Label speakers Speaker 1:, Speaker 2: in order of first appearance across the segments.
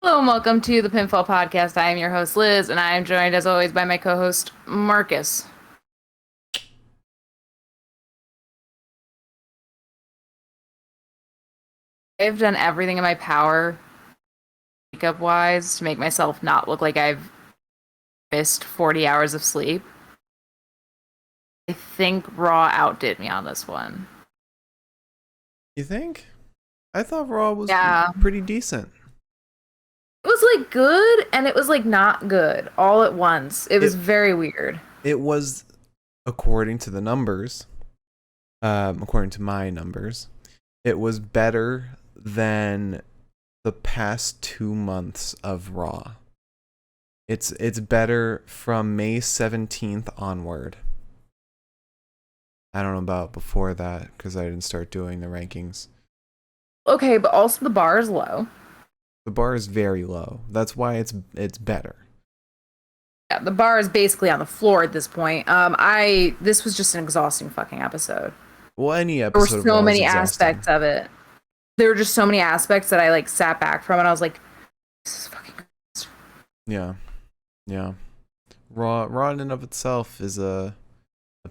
Speaker 1: Hello and welcome to the Pinfall Podcast. I am your host, Liz, and I am joined as always by my co-host, Marcus. I've done everything in my power, makeup-wise, to make myself not look like I've missed 40 hours of sleep. I think Raw outdid me on this one.
Speaker 2: You think? I thought Raw was
Speaker 1: Yeah.
Speaker 2: pretty decent.
Speaker 1: It was like good and it was like not good all at once. It was
Speaker 2: It
Speaker 1: very weird.
Speaker 2: it was according to the numbers, according to my numbers, it was better than the past 2 months of Raw. It's better from May 17th onward. I don't know about before that because I didn't start doing the rankings.
Speaker 1: Okay, but also the bar is low.
Speaker 2: The bar is very low. That's why it's better.
Speaker 1: Yeah, the bar is basically on the floor at this point. This was just an exhausting fucking episode.
Speaker 2: Well, any
Speaker 1: There were
Speaker 2: episode of
Speaker 1: so
Speaker 2: Raw is
Speaker 1: many
Speaker 2: exhausting.
Speaker 1: aspects of it. There were just so many aspects that I like sat back from and I was like, this is fucking good.
Speaker 2: Yeah. Yeah. Raw in and of itself is a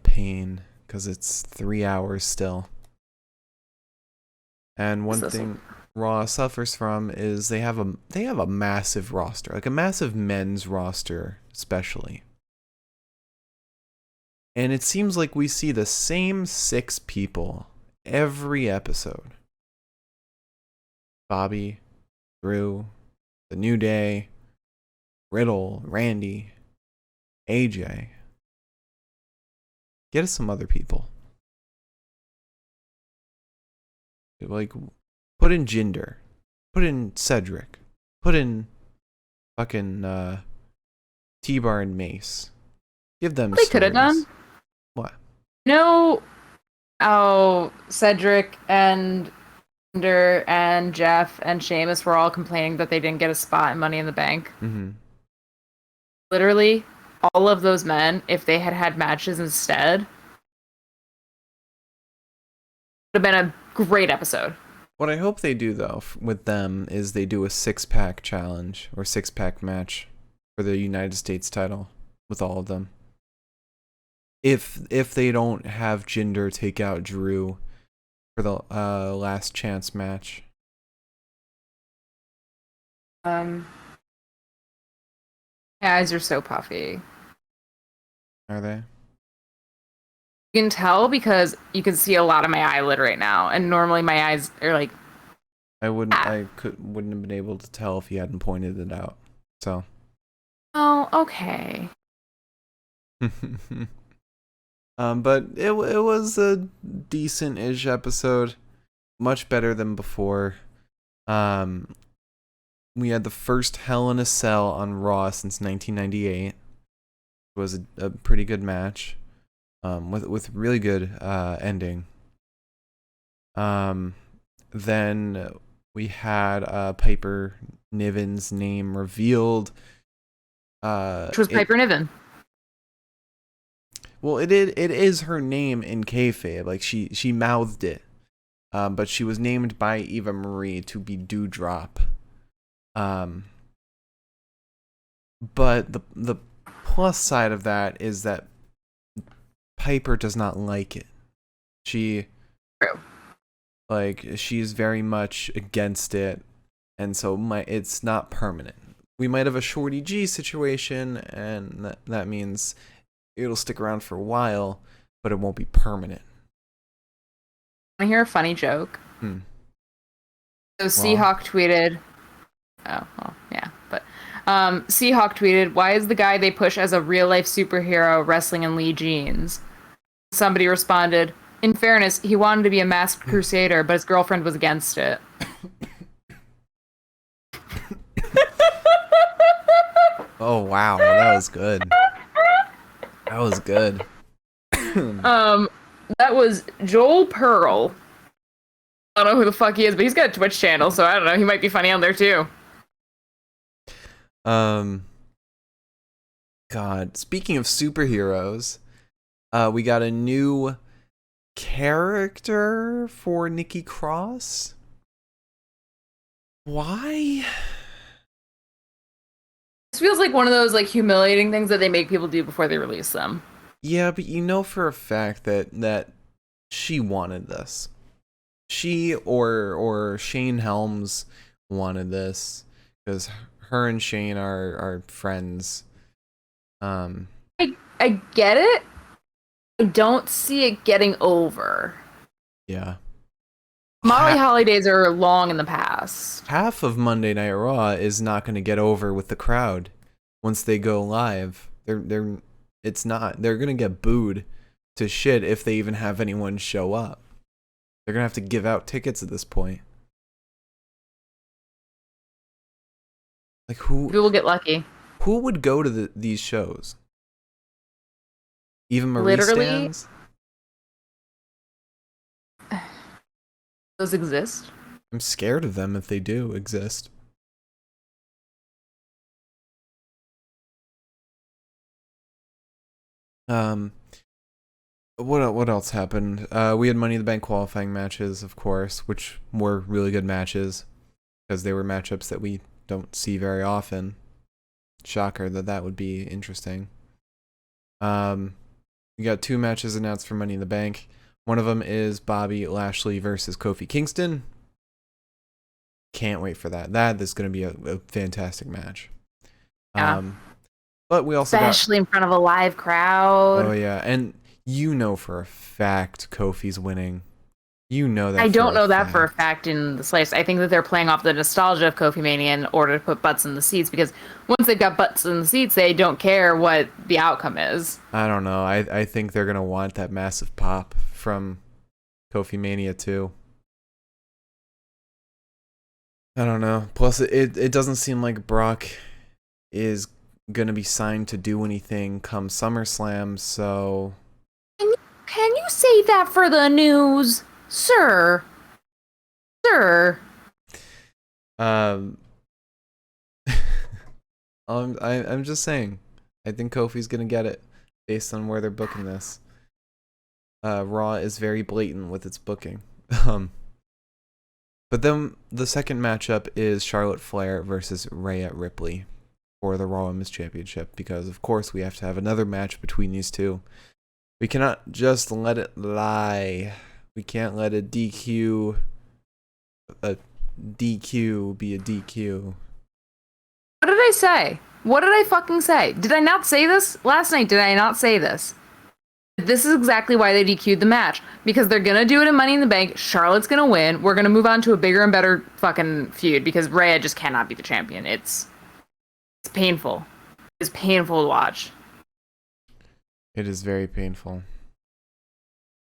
Speaker 2: pain because it's 3 hours still. And one thing Raw suffers from is they have a massive roster, like a massive men's roster, especially. And it seems like we see the same 6 people every episode. Bobby, Drew, The New Day, Riddle, Randy, AJ. Get us some other people. Like, put in Jinder. Put in Cedric. Put in fucking T-Bar and Mace. Give them
Speaker 1: What they could have
Speaker 2: stories.
Speaker 1: done.
Speaker 2: What?
Speaker 1: No, how Cedric and Jinder and Jeff and Sheamus were all complaining that they didn't get a spot in Money in the Bank.
Speaker 2: Mm-hmm.
Speaker 1: Literally, all of those men, if they had had matches instead, would have been a great episode.
Speaker 2: What I hope they do, though, with them is they do a 6-pack challenge or 6-pack match for the United States title with all of them. If they don't have Jinder take out Drew for the last chance match.
Speaker 1: My eyes are so puffy.
Speaker 2: Are they?
Speaker 1: You can tell because you can see a lot of my eyelid right now, and normally my eyes are like, ah.
Speaker 2: Wouldn't have been able to tell if you hadn't pointed it out. So.
Speaker 1: Oh, okay.
Speaker 2: But it was a decent-ish episode, much better than before. We had the first Hell in a Cell on Raw since 1998. It was a pretty good match, with really good ending. Then we had Piper Niven's name revealed.
Speaker 1: Which was Piper Niven.
Speaker 2: Well, it is her name in kayfabe. Like she mouthed it, but she was named by Eva Marie to be Dewdrop. But the plus side of that is that Piper does not like it. She
Speaker 1: True.
Speaker 2: she's very much against it, and so it's not permanent. We might have a Shorty G situation, and that means it'll stick around for a while, but it won't be permanent.
Speaker 1: Want to hear a funny joke?
Speaker 2: Hmm.
Speaker 1: So Seahawk tweeted. Oh, well, yeah, but Seahawk tweeted, "Why is the guy they push as a real life superhero wrestling in Lee jeans?" Somebody responded, "In fairness, he wanted to be a masked crusader, but his girlfriend was against it."
Speaker 2: Oh wow, that was good. That was good.
Speaker 1: That was Joel Pearl. I don't know who the fuck he is, but he's got a Twitch channel, so I don't know. He might be funny on there too.
Speaker 2: Um, God, speaking of superheroes, we got a new character for Nikki Cross. Why?
Speaker 1: This feels like one of those like humiliating things that they make people do before they release them.
Speaker 2: Yeah, but you know for a fact that she wanted this. She or Shane Helms wanted this because her and Shane are friends.
Speaker 1: I get it. I don't see it getting over.
Speaker 2: Yeah.
Speaker 1: Molly Holly days are long in the past.
Speaker 2: Half of Monday Night Raw is not going to get over with the crowd once they go live. It's not. They're going to get booed to shit if they even have anyone show up. They're going to have to give out tickets at this point. Like who
Speaker 1: People get lucky.
Speaker 2: Who would go to these shows? Even Marie
Speaker 1: Literally,
Speaker 2: stands?
Speaker 1: those exist.
Speaker 2: I'm scared of them if they do exist. What else happened? We had Money in the Bank qualifying matches, of course, which were really good matches because they were matchups that we don't see very often. Shocker that would be interesting. We got 2 matches announced for Money in the Bank. One of them is Bobby Lashley versus Kofi Kingston. Can't wait for that. That is going to be a fantastic match.
Speaker 1: Yeah.
Speaker 2: But we also
Speaker 1: especially in front of a live crowd.
Speaker 2: Oh yeah, and you know for a fact Kofi's winning. You know that.
Speaker 1: I don't know that for a fact in the slice. I think that they're playing off the nostalgia of Kofi Mania in order to put butts in the seats, because once they've got butts in the seats, they don't care what the outcome is.
Speaker 2: I don't know. I think they're gonna want that massive pop from Kofi Mania too. I don't know. Plus, it doesn't seem like Brock is gonna be signed to do anything come SummerSlam. So,
Speaker 1: can you say that for the news, sir? Sir.
Speaker 2: I'm just saying. I think Kofi's gonna get it based on where they're booking this. Raw is very blatant with its booking. But then the second matchup is Charlotte Flair versus Rhea Ripley for the Raw Women's Championship, because of course we have to have another match between these two. We cannot just let it lie. We can't let a DQ be a DQ.
Speaker 1: What did I say? What did I fucking say? Did I not say this? Last night, did I not say this? This is exactly why they DQ'd the match. Because they're gonna do it in Money in the Bank. Charlotte's gonna win. We're gonna move on to a bigger and better fucking feud, because Rhea just cannot be the champion. It's painful. It's painful to watch.
Speaker 2: It is very painful.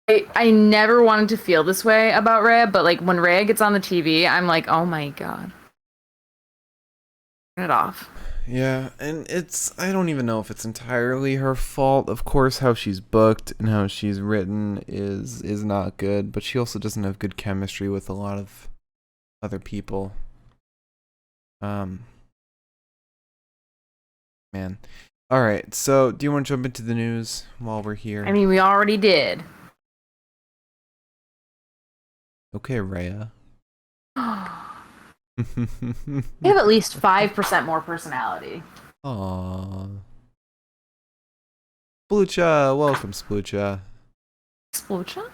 Speaker 1: I never wanted to feel this way about Rhea, but like when Rhea gets on the TV, I'm like, oh my god. Turn it off.
Speaker 2: Yeah, and I don't even know if it's entirely her fault. Of course, how she's booked and how she's written is not good, but she also doesn't have good chemistry with a lot of other people. Man. All right, so do you want to jump into the news while we're here?
Speaker 1: I mean, we already did.
Speaker 2: Okay, Rhea.
Speaker 1: You have at least 5% more personality.
Speaker 2: Aww. Splucha, welcome, Splucha.
Speaker 1: Splucha?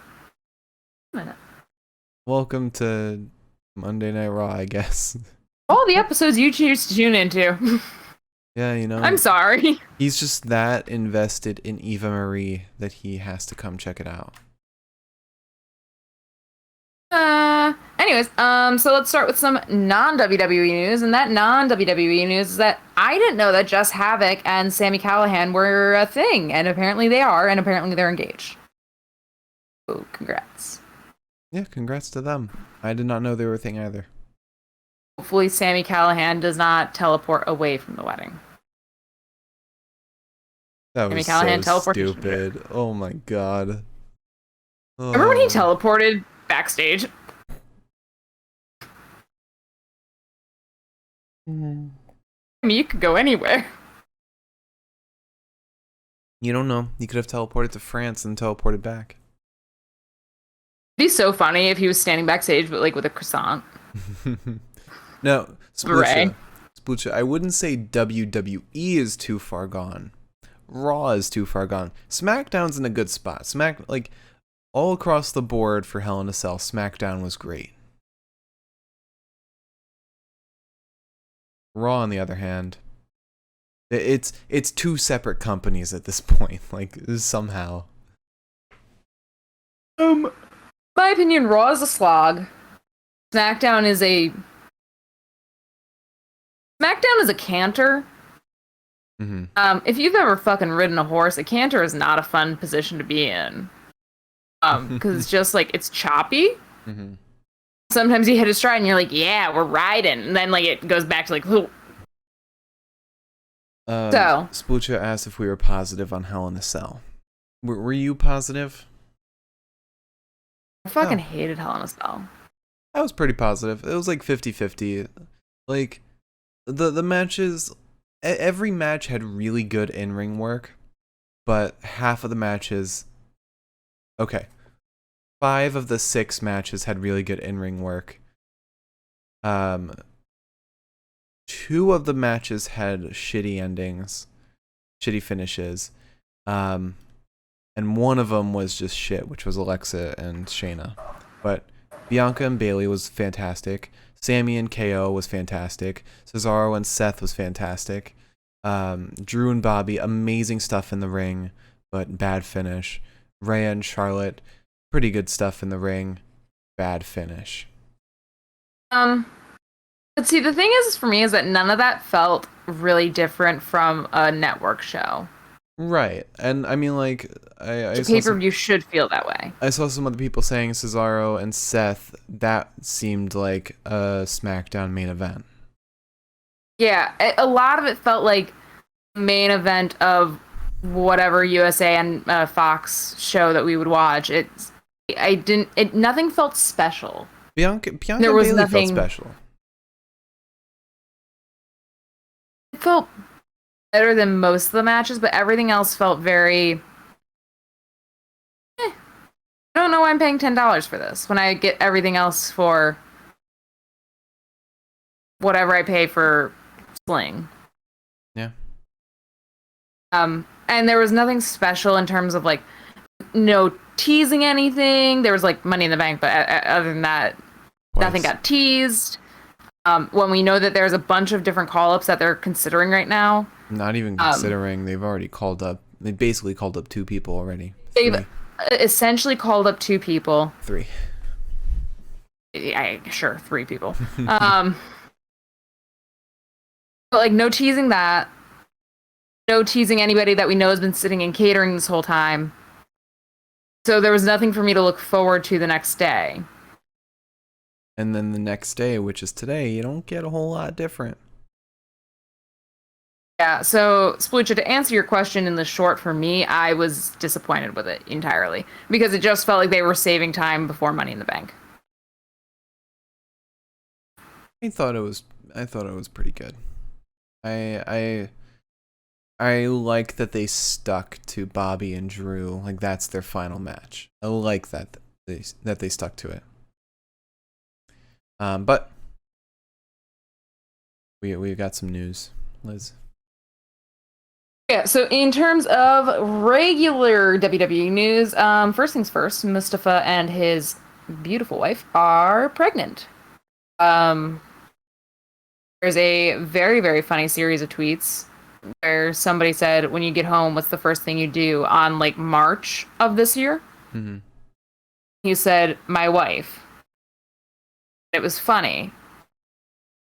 Speaker 1: A minute.
Speaker 2: Welcome to Monday Night Raw, I guess.
Speaker 1: All the episodes you choose to tune into.
Speaker 2: Yeah, you know.
Speaker 1: I'm sorry.
Speaker 2: He's just that invested in Eva Marie that he has to come check it out.
Speaker 1: Anyways, so let's start with some non-WWE news, and that non-WWE news is that I didn't know that Jess Havoc and Sami Callihan were a thing, and apparently they are, and apparently they're engaged. Oh, congrats.
Speaker 2: Yeah, congrats to them. I did not know they were a thing either.
Speaker 1: Hopefully Sami Callihan does not teleport away from the wedding.
Speaker 2: That was
Speaker 1: Sami Callihan
Speaker 2: so
Speaker 1: teleportation.
Speaker 2: stupid. Oh my god. Oh.
Speaker 1: Remember when he teleported backstage? I mean, you could go anywhere.
Speaker 2: You don't know. You could have teleported to France and teleported back.
Speaker 1: It'd be so funny if he was standing backstage, but like with a croissant.
Speaker 2: No, Splucha, I wouldn't say WWE is too far gone. Raw is too far gone. SmackDown's in a good spot. Like all across the board for Hell in a Cell, SmackDown was great. Raw, on the other hand, it's two separate companies at this point. Like somehow.
Speaker 1: In my opinion, Raw is a slog. SmackDown is a canter.
Speaker 2: Mm-hmm.
Speaker 1: If you've ever fucking ridden a horse, a canter is not a fun position to be in. Because it's just like, it's choppy.
Speaker 2: Mm-hmm.
Speaker 1: Sometimes you hit a stride and you're like, yeah, we're riding. And then like it goes back to like, so.
Speaker 2: Splucha asked if we were positive on Hell in a Cell. Were you positive?
Speaker 1: I fucking hated Hell in a Cell.
Speaker 2: I was pretty positive. It was like 50-50. Like, the matches, every match had really good in-ring work, but half of the matches, okay, 5 of the 6 matches had really good in-ring work. 2 of the matches had shitty endings, shitty finishes, and one of them was just shit, which was Alexa and Shayna. But Bianca and Bayley was fantastic. Sammy and KO was fantastic. Cesaro and Seth was fantastic. Drew and Bobby, amazing stuff in the ring, but bad finish. Rhea and Charlotte, pretty good stuff in the ring, bad finish.
Speaker 1: But see, the thing is for me is that none of that felt really different from a network show.
Speaker 2: Right, and I mean, like, I
Speaker 1: pay-per-view should feel that way.
Speaker 2: I saw some other people saying Cesaro and Seth, that seemed like a SmackDown main event.
Speaker 1: Yeah, a lot of it felt like main event of whatever USA and Fox show that we would watch. Nothing felt special.
Speaker 2: Bianca
Speaker 1: there was
Speaker 2: Bayley
Speaker 1: nothing
Speaker 2: felt special.
Speaker 1: It felt better than most of the matches, but everything else felt very... I don't know why I'm paying $10 for this when I get everything else for whatever I pay for Sling.
Speaker 2: Yeah.
Speaker 1: And there was nothing special in terms of like no teasing anything. There was like Money in the Bank, but other than that, nothing got teased. When we know that there's a bunch of different call-ups that they're considering right now.
Speaker 2: Not even considering, they've already called up. They basically called up 2 people already.
Speaker 1: They've essentially called up 2 people.
Speaker 2: 3.
Speaker 1: Sure, 3 people. But like no teasing that. No teasing anybody that we know has been sitting in catering this whole time. So there was nothing for me to look forward to the next day.
Speaker 2: And then the next day, which is today, you don't get a whole lot different.
Speaker 1: Yeah, so Splucha, to answer your question in the short, for me, I was disappointed with it entirely. Because it just felt like they were saving time before Money in the Bank.
Speaker 2: I thought it was pretty good. I like that they stuck to Bobby and Drew, like that's their final match. I like that they stuck to it. But we got some news, Liz.
Speaker 1: Yeah, so in terms of regular WWE news, first things first, Mustafa and his beautiful wife are pregnant. There's a very, very funny series of tweets where somebody said, when you get home, what's the first thing you do on like March of this year?
Speaker 2: Mm-hmm.
Speaker 1: He said, my wife. It was funny.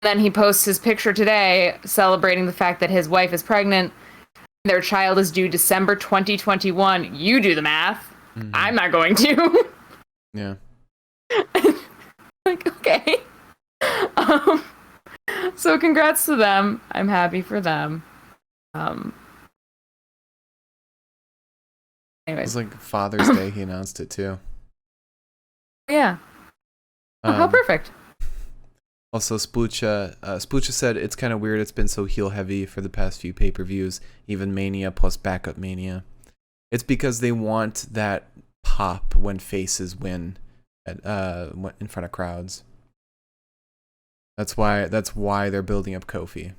Speaker 1: Then he posts his picture today celebrating the fact that his wife is pregnant. Their child is due December 2021. You do the math. Mm-hmm. I'm not going to.
Speaker 2: Yeah.
Speaker 1: Like, okay. So congrats to them. I'm happy for them. Anyways.
Speaker 2: It was like Father's Day. He announced it too.
Speaker 1: Yeah. How perfect.
Speaker 2: Also, Splucha said it's kind of weird it's been so heel heavy for the past few pay-per-views, even Mania plus Backup Mania. It's because they want that pop when faces win at, in front of crowds. That's why they're building up Kofi.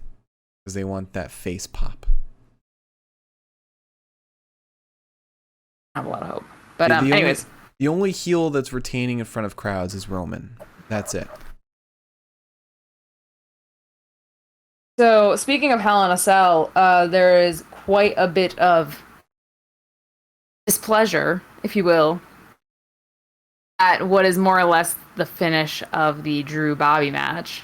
Speaker 2: because they want that face pop.
Speaker 1: I have a lot of hope. But
Speaker 2: The
Speaker 1: anyways.
Speaker 2: The only heel that's retaining in front of crowds is Roman. That's it.
Speaker 1: So, speaking of Hell in a Cell, there is quite a bit of displeasure, if you will, at what is more or less the finish of the Drew Bobby match.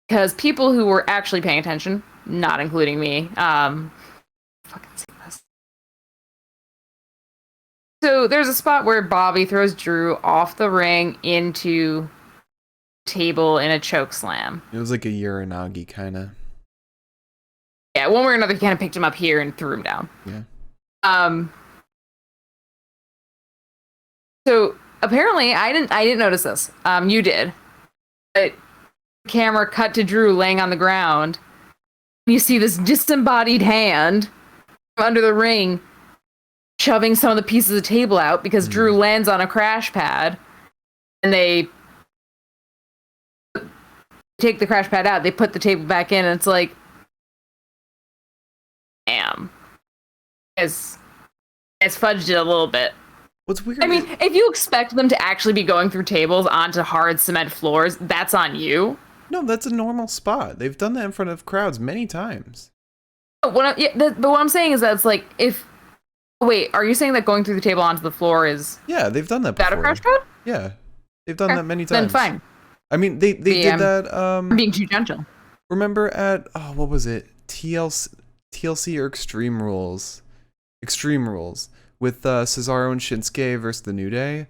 Speaker 1: Because people who were actually paying attention, not including me, fucking see this. So there's a spot where Bobby throws Drew off the ring into table in a choke slam.
Speaker 2: It was like a Uranagi kind of.
Speaker 1: Yeah, one way or another, he kind of picked him up here and threw him down.
Speaker 2: Yeah.
Speaker 1: So apparently, I didn't notice this. You did. But the camera cut to Drew laying on the ground. You see this disembodied hand from under the ring shoving some of the pieces of the table out because Drew lands on a crash pad, and they take the crash pad out. They put the table back in, and it's like, damn, it's fudged it a little bit.
Speaker 2: What's weird?
Speaker 1: I mean, if you expect them to actually be going through tables onto hard cement floors, that's on you.
Speaker 2: No, that's a normal spot. They've done that in front of crowds many times.
Speaker 1: But what I'm saying is that it's like, if... Wait, are you saying that going through the table onto the floor is...
Speaker 2: Yeah, they've done that before.
Speaker 1: That a crash pad?
Speaker 2: Yeah. They've done that many times.
Speaker 1: Then fine.
Speaker 2: I mean, they did that...
Speaker 1: I'm being too gentle.
Speaker 2: Remember at... Oh, what was it? TLC or Extreme Rules? Extreme Rules. With Cesaro and Shinsuke versus the New Day,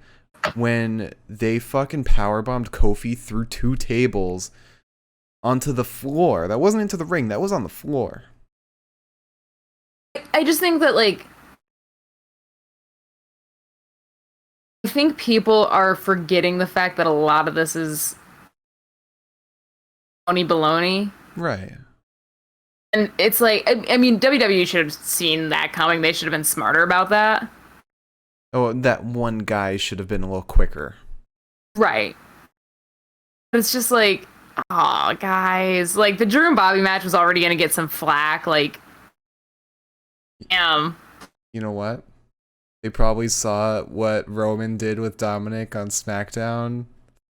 Speaker 2: when they fucking powerbombed Kofi through 2 tables onto the floor. That wasn't into the ring. That was on the floor.
Speaker 1: I just think that, like... I think people are forgetting the fact that a lot of this is phony baloney.
Speaker 2: Right.
Speaker 1: And it's like, I mean, WWE should have seen that coming. They should have been smarter about that.
Speaker 2: Oh, that one guy should have been a little quicker.
Speaker 1: Right. But it's just like, oh, guys. Like, the Drew and Bobby match was already going to get some flack. Like, damn.
Speaker 2: You know what? They probably saw what Roman did with Dominic on SmackDown,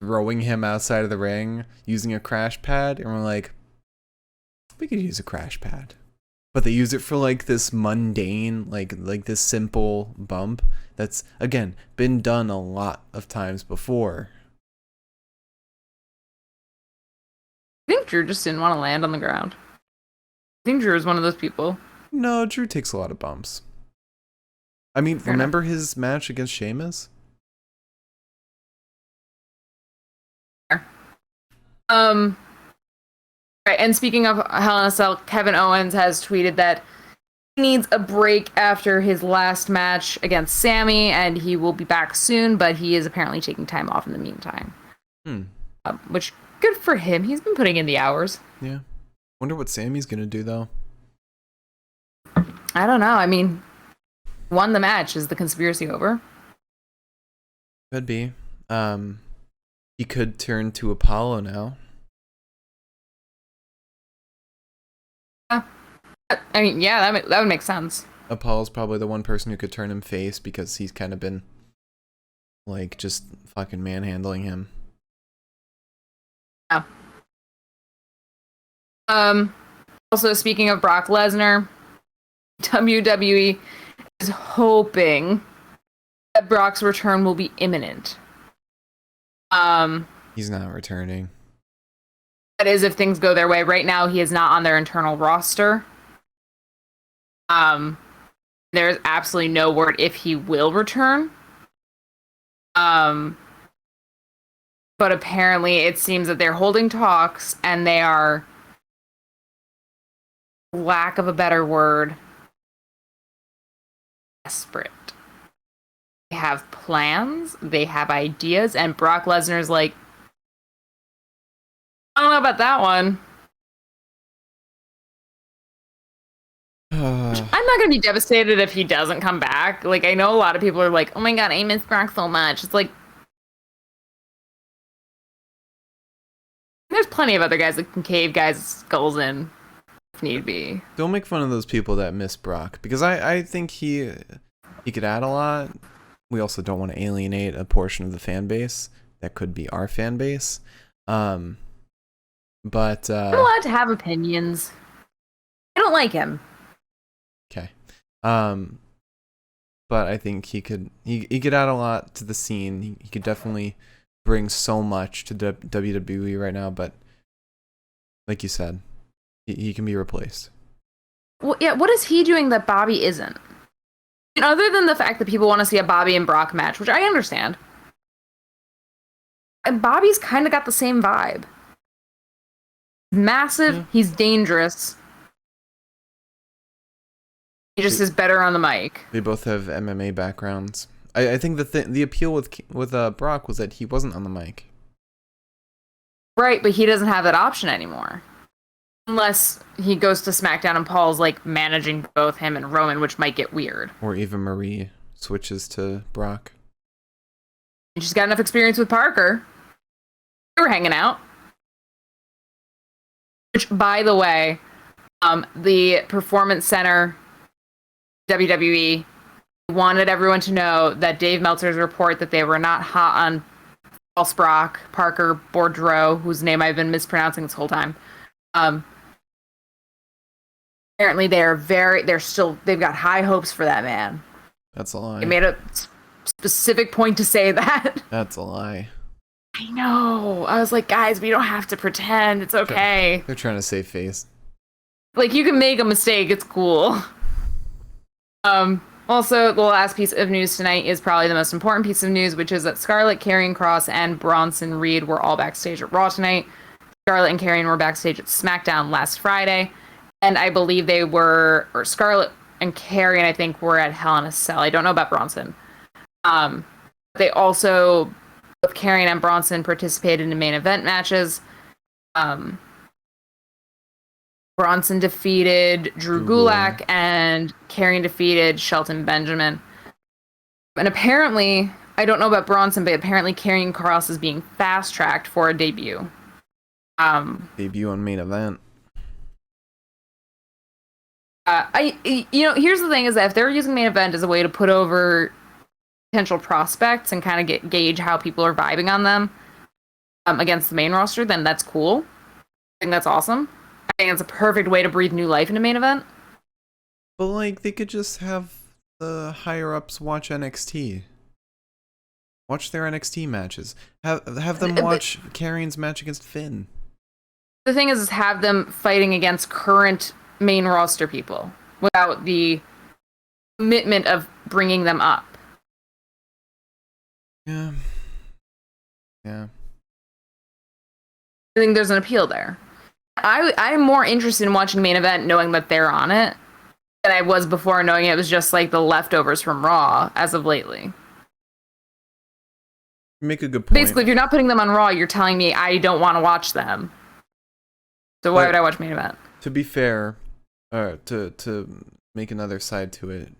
Speaker 2: throwing him outside of the ring, using a crash pad, and we're like, we could use a crash pad. But they use it for like this mundane, like this simple bump that's, again, been done a lot of times before.
Speaker 1: I think Drew just didn't want to land on the ground. I think Drew is one of those people.
Speaker 2: No, Drew takes a lot of bumps. I mean,
Speaker 1: Fair
Speaker 2: remember
Speaker 1: enough.
Speaker 2: his match against Sheamus?
Speaker 1: Right, and speaking of Hell in a Cell, Kevin Owens has tweeted that he needs a break after his last match against Sammy, and he will be back soon, but he is apparently taking time off in the meantime. Which, good for him. He's been putting in the hours.
Speaker 2: Yeah. Wonder what Sammy's gonna do, though.
Speaker 1: I don't know. I mean, won the match. Is the conspiracy over?
Speaker 2: Could be. He could turn to Apollo now.
Speaker 1: I mean, yeah, that would make sense.
Speaker 2: Apollo's probably the one person who could turn him face because he's kind of been, like, just fucking manhandling him.
Speaker 1: Yeah. Also, speaking of Brock Lesnar, WWE is hoping that Brock's return will be imminent.
Speaker 2: He's not returning.
Speaker 1: That is, if things go their way. Right now, he is not on their internal roster. There's absolutely no word if he will return. But apparently it seems that they're holding talks and they are, lack of a better word, desperate. They have plans, they have ideas, and Brock Lesnar's like, I don't know about that one. I'm not gonna be devastated if he doesn't come back. Like, I know a lot of people are like, oh my god, I miss Brock so much. It's like, there's plenty of other guys that can cave guys' skulls in if need be.
Speaker 2: Don't make fun of those people that miss Brock, because I think he could add a lot. We also don't want to alienate a portion of the fan base that could be our fan base. But
Speaker 1: I'm allowed to have opinions. I don't like him.
Speaker 2: Okay. But I think he could add a lot to the scene. He could definitely bring so much to WWE right now, but like you said, he can be replaced.
Speaker 1: Well, yeah, what is he doing that Bobby isn't? And other than the fact that people want to see a Bobby and Brock match, which I understand. And Bobby's kind of got the same vibe. Massive, yeah. He's dangerous. He just is better on the mic.
Speaker 2: They both have MMA backgrounds. I think the appeal with Brock was that he wasn't on the mic.
Speaker 1: Right, but he doesn't have that option anymore. Unless he goes to SmackDown and Paul's like managing both him and Roman, which might get weird.
Speaker 2: Or Eva Marie switches to Brock.
Speaker 1: She's got enough experience with Parker. They were hanging out. Which, by the way, the Performance Center, WWE, wanted everyone to know that Dave Meltzer's report that they were not hot on False Brock, Parker Boudreaux, whose name I've been mispronouncing this whole time. Apparently they've got high hopes for that man.
Speaker 2: That's a lie.
Speaker 1: They made a specific point to say that.
Speaker 2: That's a lie.
Speaker 1: I know. I was like, guys, we don't have to pretend. It's okay.
Speaker 2: They're trying to save face.
Speaker 1: Like, you can make a mistake. It's cool. Also, the last piece of news tonight is probably the most important piece of news, which is that Scarlett, Karrion Kross, and Bronson Reed were all backstage at Raw tonight. Scarlett and Karrion were backstage at SmackDown last Friday. And I believe Scarlett and Karrion, I think, were at Hell in a Cell. I don't know about Bronson. They also, both Karrion and Bronson participated in main event matches. Bronson defeated Drew Gulak, and Karrion defeated Shelton Benjamin. And apparently, I don't know about Bronson, but apparently Karrion Kross is being fast-tracked for a debut.
Speaker 2: Debut on main event.
Speaker 1: Here's the thing is that if they're using main event as a way to put over potential prospects and kind of gauge how people are vibing on them against the main roster, then that's cool. I think that's awesome. I think it's a perfect way to breathe new life into main event.
Speaker 2: But like, they could just have the higher ups watch NXT. Watch their NXT matches. Have them watch Karrion's match against Finn.
Speaker 1: The thing is have them fighting against current main roster people without the commitment of bringing them up.
Speaker 2: Yeah.
Speaker 1: I think there's an appeal there. I'm more interested in watching main event knowing that they're on it than I was before knowing it was just like the leftovers from Raw as of lately.
Speaker 2: You make a good point.
Speaker 1: Basically, if you're not putting them on Raw, you're telling me I don't want to watch them. So why would I watch main event?
Speaker 2: To be fair, to make another side to it,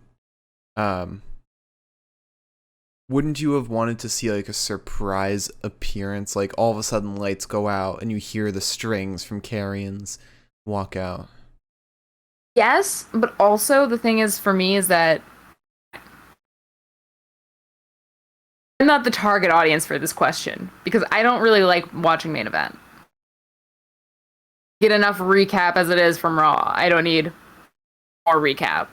Speaker 2: wouldn't you have wanted to see like a surprise appearance, like all of a sudden lights go out and you hear the strings from Karrion's walk out?
Speaker 1: Yes, but also the thing is for me is that I'm not the target audience for this question because I don't really like watching main event. Get enough recap as it is from Raw. I don't need more recap.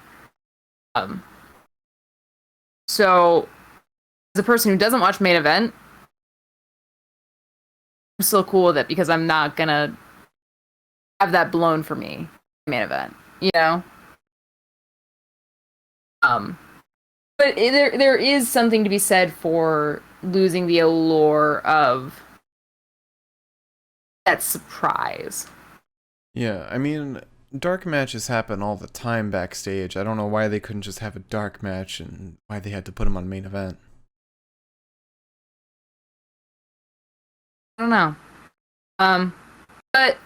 Speaker 1: So as a person who doesn't watch main event, I'm still cool with it because I'm not gonna have that blown for me main event, you know? But there is something to be said for losing the allure of that surprise.
Speaker 2: Yeah, I mean, dark matches happen all the time backstage. I don't know why they couldn't just have a dark match and why they had to put them on main event.
Speaker 1: I don't know. But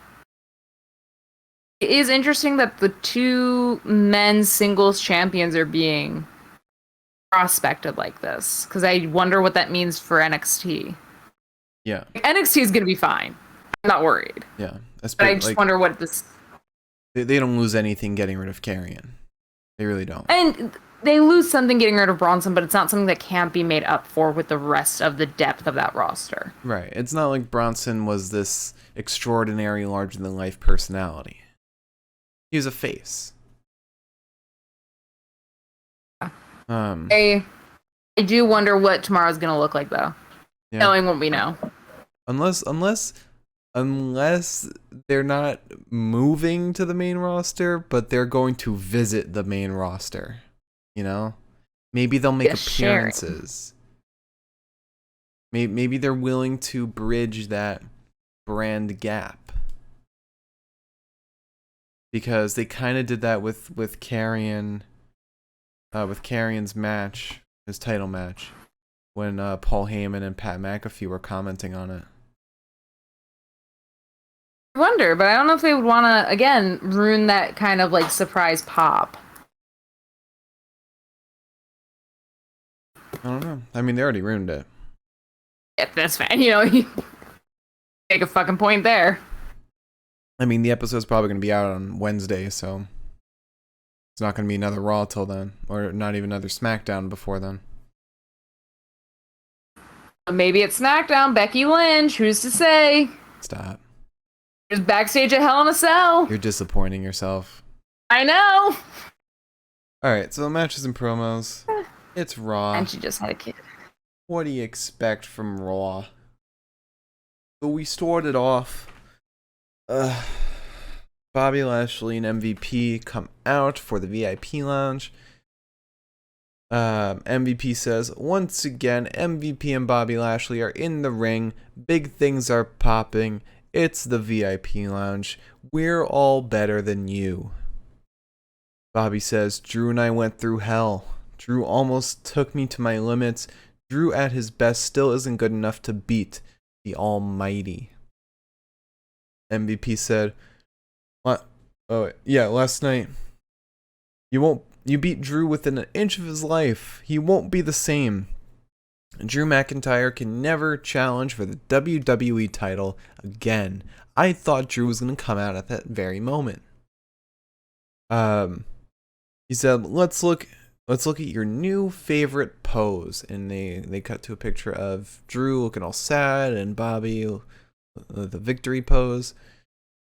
Speaker 1: it is interesting that the two men's singles champions are being prospected like this, because I wonder what that means for NXT.
Speaker 2: Yeah.
Speaker 1: NXT is going to be fine. I'm not worried.
Speaker 2: Yeah,
Speaker 1: But I just wonder what this.
Speaker 2: They don't lose anything getting rid of Carrion. They really don't.
Speaker 1: And they lose something getting rid of Bronson, but it's not something that can't be made up for with the rest of the depth of that roster.
Speaker 2: Right. It's not like Bronson was this extraordinary, larger-than-life personality. He was a face.
Speaker 1: I do wonder what tomorrow's gonna look like, though. Yeah. Knowing what we know.
Speaker 2: Unless they're not moving to the main roster, but they're going to visit the main roster. You know? Maybe they'll make appearances. Maybe they're willing to bridge that brand gap. Because they kind of did that with Carrion, with Carrion's match, his title match, when Paul Heyman and Pat McAfee were commenting on it.
Speaker 1: I wonder, but I don't know if they would want to, again, ruin that kind of like surprise pop.
Speaker 2: I don't know. I mean, they already ruined it.
Speaker 1: Yeah, that's fine. You know, you make a fucking point there.
Speaker 2: I mean, the episode's probably going to be out on Wednesday, so it's not going to be another Raw till then, or not even another SmackDown before then.
Speaker 1: Maybe it's SmackDown. Becky Lynch. Who's to say?
Speaker 2: Stop.
Speaker 1: There's backstage at Hell in a Cell.
Speaker 2: You're disappointing yourself.
Speaker 1: I know.
Speaker 2: Alright, so matches and promos. It's Raw.
Speaker 1: And she just had a kid.
Speaker 2: What do you expect from Raw? So we started off. Bobby Lashley and MVP come out for the VIP lounge. MVP says, once again, MVP and Bobby Lashley are in the ring. Big things are popping. It's the VIP lounge. We're all better than you. Bobby says, Drew and I went through hell. Drew almost took me to my limits. Drew at his best still isn't good enough to beat the Almighty. MVP said, what? Oh, yeah, last night. You beat Drew within an inch of his life. He won't be the same. Drew McIntyre can never challenge for the WWE title again. I thought Drew was going to come out at that very moment. He said, let's look at your new favorite pose. And they cut to a picture of Drew looking all sad and Bobby the victory pose.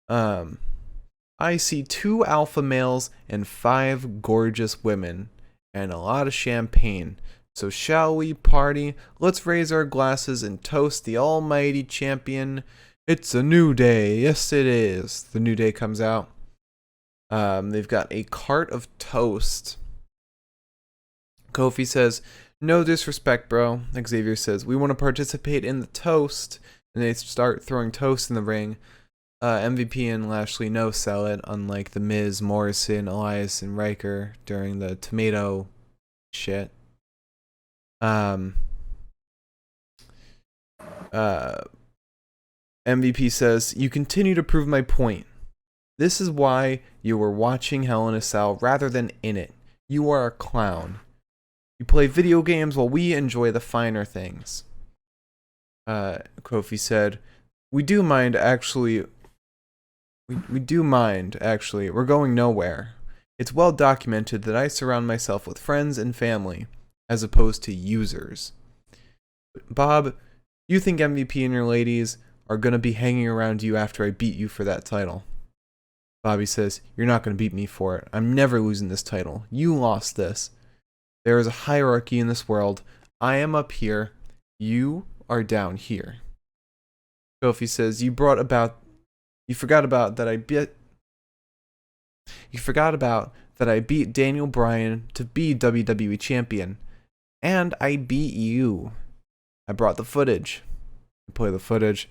Speaker 2: I see 2 alpha males and 5 gorgeous women and a lot of champagne. So shall we party? Let's raise our glasses and toast the almighty champion. It's a new day. Yes, it is. The New Day comes out. They've got a cart of toast. Kofi says, no disrespect, bro. Xavier says, we want to participate in the toast. And they start throwing toast in the ring. MVP and Lashley no-sell it, unlike The Miz, Morrison, Elias, and Riker during the tomato shit. MVP says, you continue to prove my point. This is why you were watching Hell in a Cell rather than in it. You are a clown. You play video games while we enjoy the finer things. Kofi said, we do mind, actually. We do mind, actually. We're going nowhere. It's well documented that I surround myself with friends and family, as opposed to users. Bob, you think MVP and your ladies are going to be hanging around you after I beat you for that title? Bobby says, you're not going to beat me for it. I'm never losing this title. You lost this. There is a hierarchy in this world. I am up here. You are down here. Kofi says, you forgot about that I beat Daniel Bryan to be WWE champion. And I beat you. I brought the footage. Play the footage.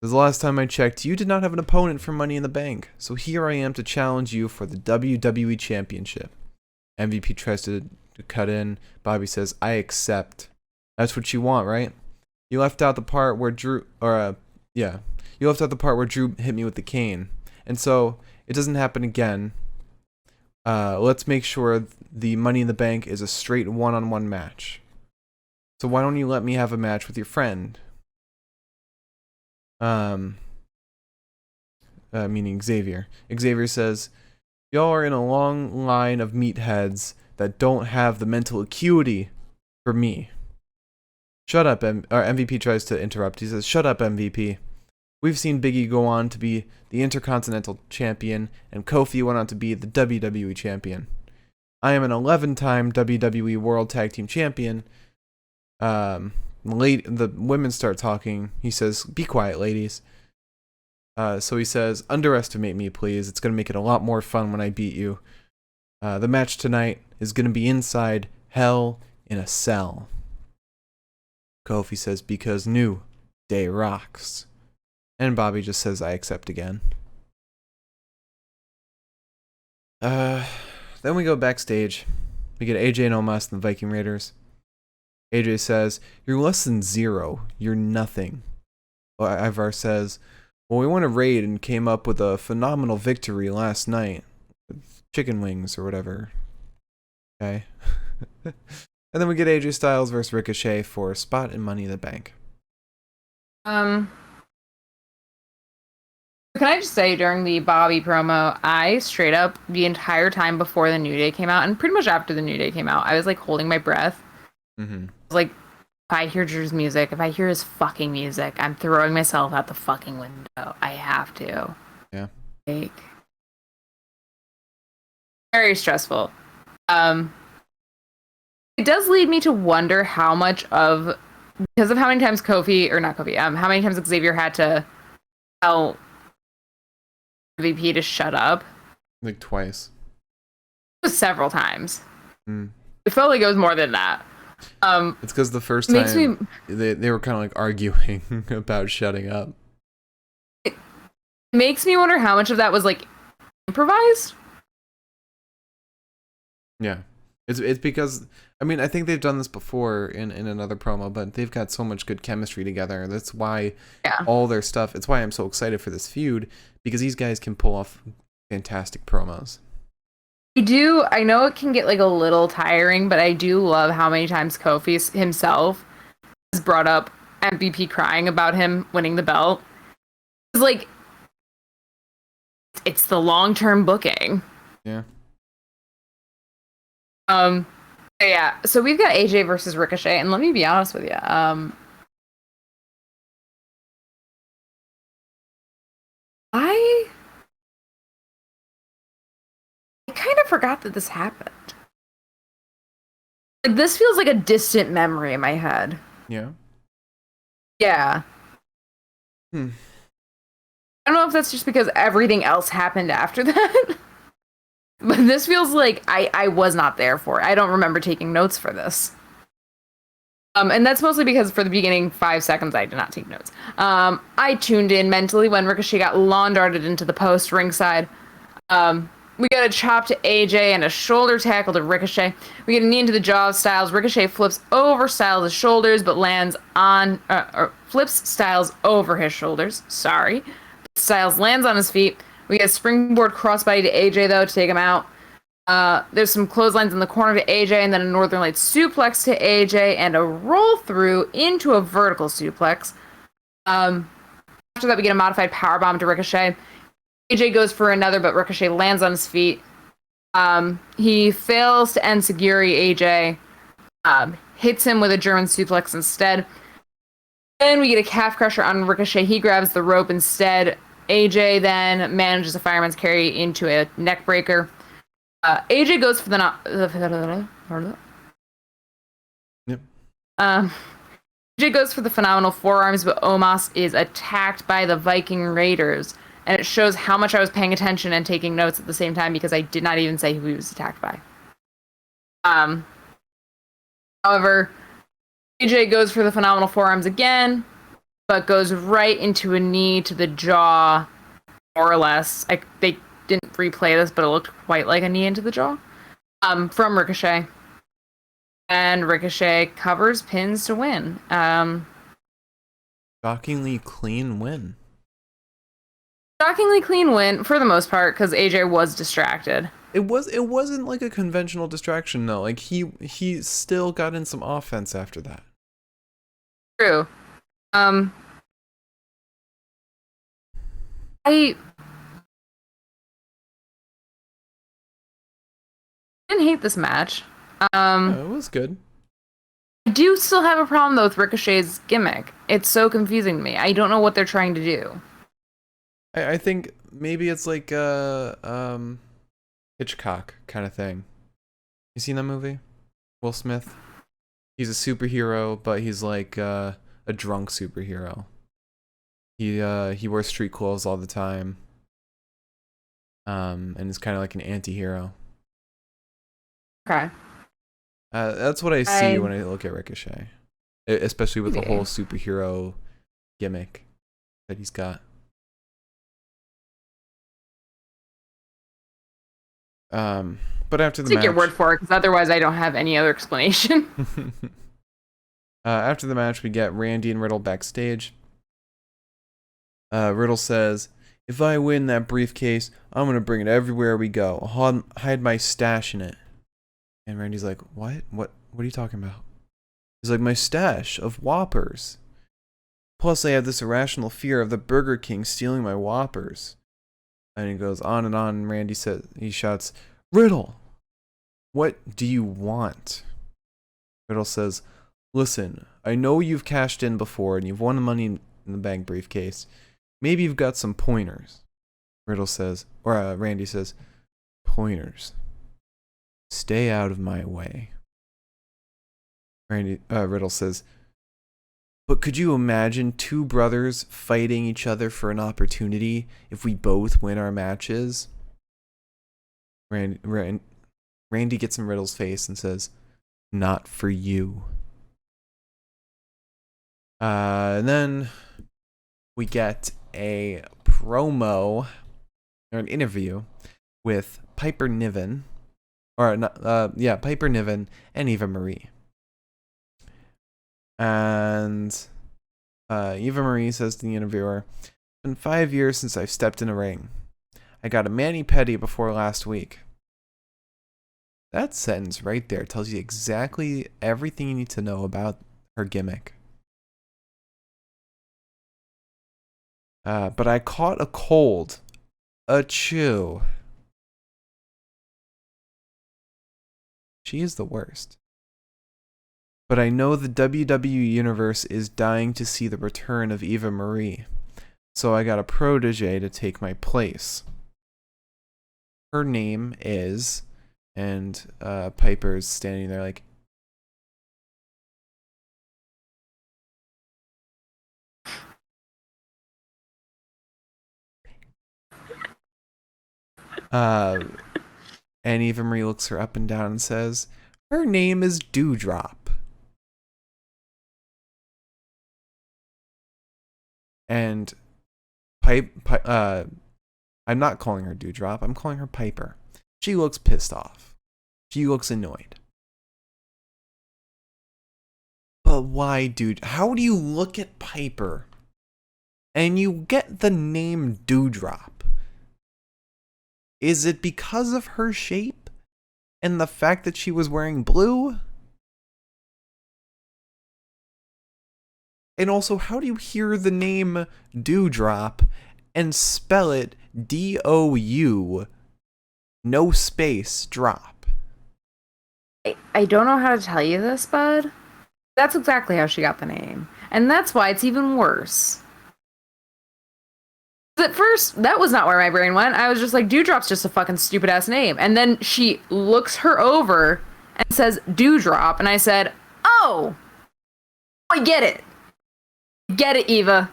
Speaker 2: Because the last time I checked, you did not have an opponent for Money in the Bank. So here I am to challenge you for the WWE Championship. MVP tries to cut in. Bobby says, I accept. That's what you want, right? You left out the part where Drew hit me with the cane. And so, it doesn't happen again. Let's make sure the Money in the Bank is a straight one-on-one match. So why don't you let me have a match with your friend? meaning Xavier. Xavier says, "Y'all are in a long line of meatheads that don't have the mental acuity for me." Shut up, MVP tries to interrupt. He says, "Shut up, MVP. We've seen Biggie go on to be the Intercontinental Champion, and Kofi went on to be the WWE Champion. I am an 11-time WWE World Tag Team Champion." The women start talking. He says, "Be quiet, ladies." So he says, "Underestimate me, please. It's going to make it a lot more fun when I beat you. The match tonight is going to be inside Hell in a Cell." Kofi says, "Because New Day rocks." And Bobby just says, "I accept" again. Then we go backstage. We get AJ and Omos and the Viking Raiders. AJ says, "You're less than 0. You're nothing." Well, Ivar says, "Well, we won a raid and came up with a phenomenal victory last night. With chicken wings or whatever." Okay. And then we get AJ Styles versus Ricochet for a spot in Money in the Bank.
Speaker 1: Can I just say, during the Bobby promo, I straight up, the entire time before the New Day came out, and pretty much after the New Day came out, I was like holding my breath.
Speaker 2: Mm-hmm.
Speaker 1: Like, if I hear Drew's music, if I hear his fucking music, I'm throwing myself out the fucking window. I have to.
Speaker 2: Yeah.
Speaker 1: Like, very stressful. It does lead me to wonder how much of, because of how many times how many times Xavier had to tell MVP to shut up.
Speaker 2: Like twice.
Speaker 1: It was several times.
Speaker 2: Mm.
Speaker 1: It felt like it was more than that.
Speaker 2: It's because the first time they were kind of like arguing about shutting up.
Speaker 1: It makes me wonder how much of that was like improvised.
Speaker 2: Yeah. It's because, I mean, I think they've done this before in another promo, but they've got so much good chemistry together. That's why all their stuff, it's why I'm so excited for this feud, because these guys can pull off fantastic promos.
Speaker 1: I know it can get like a little tiring, but I do love how many times Kofi himself has brought up MVP crying about him winning the belt. It's like, it's the long-term booking.
Speaker 2: Yeah.
Speaker 1: Yeah, so we've got AJ versus Ricochet, and let me be honest with you. I kind of forgot that this happened. Like, this feels like a distant memory in my head.
Speaker 2: Yeah.
Speaker 1: Yeah. I don't know if that's just because everything else happened after that. But this feels like I was not there for it. I don't remember taking notes for this. And that's mostly because for the beginning 5 seconds, I did not take notes. I tuned in mentally when Ricochet got lawn darted into the post ringside. We got a chop to AJ and a shoulder tackle to Ricochet. We get a knee into the jaw of Styles. Ricochet flips over Styles' shoulders, but lands on, or flips Styles over his shoulders. Sorry. Styles lands on his feet. We get a springboard crossbody to AJ, though, to take him out. There's some clotheslines in the corner to AJ, and then a Northern Lights suplex to AJ, and a roll through into a vertical suplex. After that, we get a modified powerbomb to Ricochet. AJ goes for another, but Ricochet lands on his feet. He fails to end Seguri. AJ hits him with a German suplex instead. Then we get a calf crusher on Ricochet. He grabs the rope instead. AJ then manages a fireman's carry into a neck breaker. AJ goes for the
Speaker 2: Yep.
Speaker 1: AJ goes for the phenomenal forearms, but Omos is attacked by the Viking Raiders, and it shows how much I was paying attention and taking notes at the same time because I did not even say who he was attacked by. However, AJ goes for the phenomenal forearms again, but goes right into a knee to the jaw, more or less. They didn't replay this, but it looked quite like a knee into the jaw from Ricochet. And Ricochet covers, pins to win.
Speaker 2: Shockingly clean win.
Speaker 1: Shockingly clean win for the most part because AJ was distracted.
Speaker 2: It wasn't like a conventional distraction though. Like he still got in some offense after that.
Speaker 1: True. didn't hate this match.
Speaker 2: It was good.
Speaker 1: I do still have a problem though with Ricochet's gimmick. It's so confusing to me. I don't know what they're trying to do.
Speaker 2: I think maybe it's like Hitchcock kind of thing. You seen that movie? Will Smith? He's a superhero, but he's like a drunk superhero. He wears street clothes all the time. And is kind of like an anti-hero.
Speaker 1: Okay.
Speaker 2: That's what I see when I look at Ricochet. Especially with the whole superhero gimmick that he's got. But after the match...
Speaker 1: Take your word for it, because otherwise I don't have any other explanation.
Speaker 2: After the match, we get Randy and Riddle backstage. Riddle says, "If I win that briefcase, I'm going to bring it everywhere we go. I'll hide my stash in it." And Randy's like, What are you talking about? He's like, "My stash of Whoppers. Plus, I have this irrational fear of the Burger King stealing my Whoppers." And he goes on, and Randy he shouts, "Riddle, what do you want?" Riddle says, "Listen, I know you've cashed in before and you've won the Money in the Bank briefcase. Maybe you've got some pointers." Randy says, "Pointers. Stay out of my way." Riddle says, "But could you imagine two brothers fighting each other for an opportunity if we both win our matches?" Randy gets in Riddle's face and says, "Not for you." And then we get a promo or an interview with Piper Niven, Piper Niven and Eva Marie. And Eva Marie says to the interviewer, "It's been 5 years since I've stepped in a ring. I got a mani-pedi before last week." That sentence right there tells you exactly everything you need to know about her gimmick. But I caught a cold. Achoo. She is the worst. But I know the WWE Universe is dying to see the return of Eva Marie. So I got a protege to take my place. Her name is... And Piper's standing there like... And Eva Marie looks her up and down and says, "Her name is Dewdrop." And I'm not calling her Dewdrop, I'm calling her Piper. She looks pissed off. She looks annoyed. But why, dude? How do you look at Piper and you get the name Dewdrop? Is it because of her shape and the fact that she was wearing blue? And also, how do you hear the name Dewdrop and spell it D-O-U, no space, drop?
Speaker 1: I don't know how to tell you this, bud. That's exactly how she got the name. And that's why it's even worse. At first, that was not where my brain went. I was just like, Dewdrop's just a fucking stupid ass name. And then she looks her over and says Dewdrop, and I said, "Oh, I get it. Get it, Eva.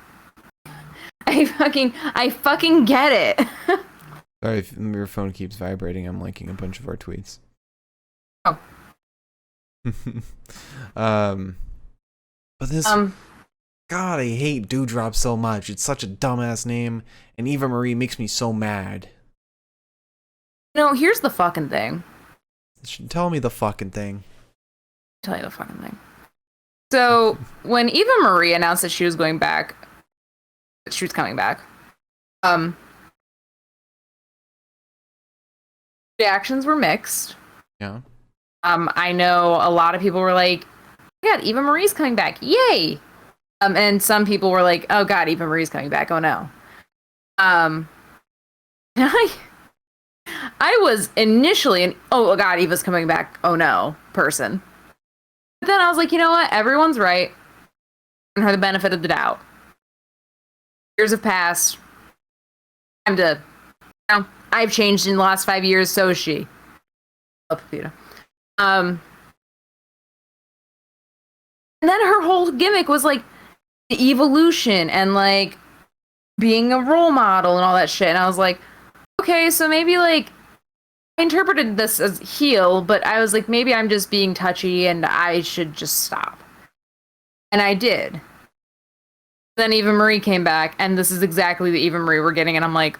Speaker 1: I fucking get it."
Speaker 2: Sorry if your phone keeps vibrating. I'm liking a bunch of our tweets.
Speaker 1: Oh.
Speaker 2: But this... God, I hate Dewdrop so much. It's such a dumbass name, and Eva Marie makes me so mad.
Speaker 1: No, here's the fucking thing.
Speaker 2: Tell me the fucking thing.
Speaker 1: Tell you the fucking thing. So, when Eva Marie announced that she was coming back, reactions were mixed.
Speaker 2: Yeah.
Speaker 1: I know a lot of people were like, "Oh my God, Eva Marie's coming back. Yay!" And some people were like, "Oh God, Eva Marie's coming back. Oh no." And I was initially an oh god, Eva's coming back. Oh no, person. But then I was like, you know what? Everyone's right. Giving her the benefit of the doubt. Years have passed. Time to, you know, I've changed in the last 5 years. So is she. Oh, Pepita. And then her whole gimmick was like the evolution and like being a role model and all that shit. And I was like, okay, so maybe like I interpreted this as heel, but I was like, maybe I'm just being touchy and I should just stop. And I did. Then Eva Marie came back, and this is exactly the Eva Marie we're getting, and I'm like,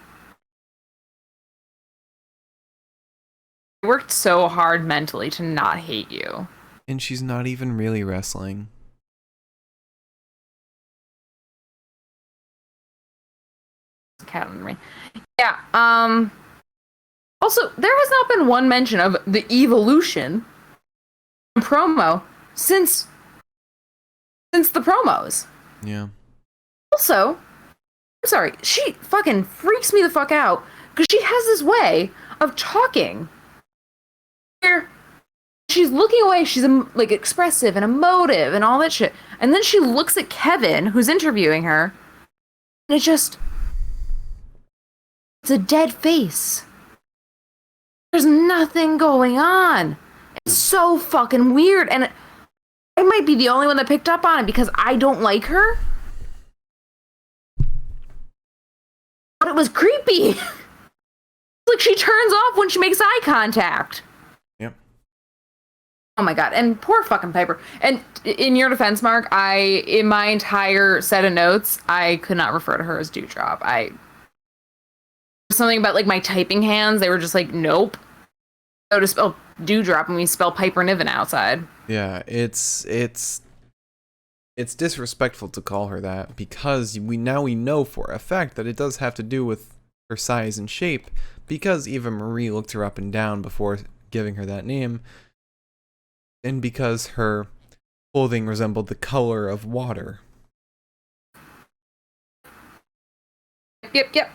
Speaker 1: I worked so hard mentally to not hate you.
Speaker 2: And she's not even really wrestling.
Speaker 1: Cat on me. Yeah, also, there has not been one mention of the evolution promo since the promos.
Speaker 2: Yeah.
Speaker 1: Also, I'm sorry, she fucking freaks me the fuck out because she has this way of talking where she's looking away, she's like expressive and emotive and all that shit, and then she looks at Kevin, who's interviewing her, and it's a dead face. There's nothing going on. It's so fucking weird, and I might be the only one that picked up on it because I don't like her. But it was creepy. Like she turns off when she makes eye contact.
Speaker 2: Yep.
Speaker 1: Oh my god, and poor fucking Piper. And in your defense, Mark, in my entire set of notes, I could not refer to her as Dewdrop. Something about like my typing hands, they were just like, nope. So to spell Dewdrop and we spell Piper Niven outside.
Speaker 2: Yeah, it's disrespectful to call her that because we know for a fact that it does have to do with her size and shape because Eva Marie looked her up and down before giving her that name, and because her clothing resembled the color of water.
Speaker 1: Yep.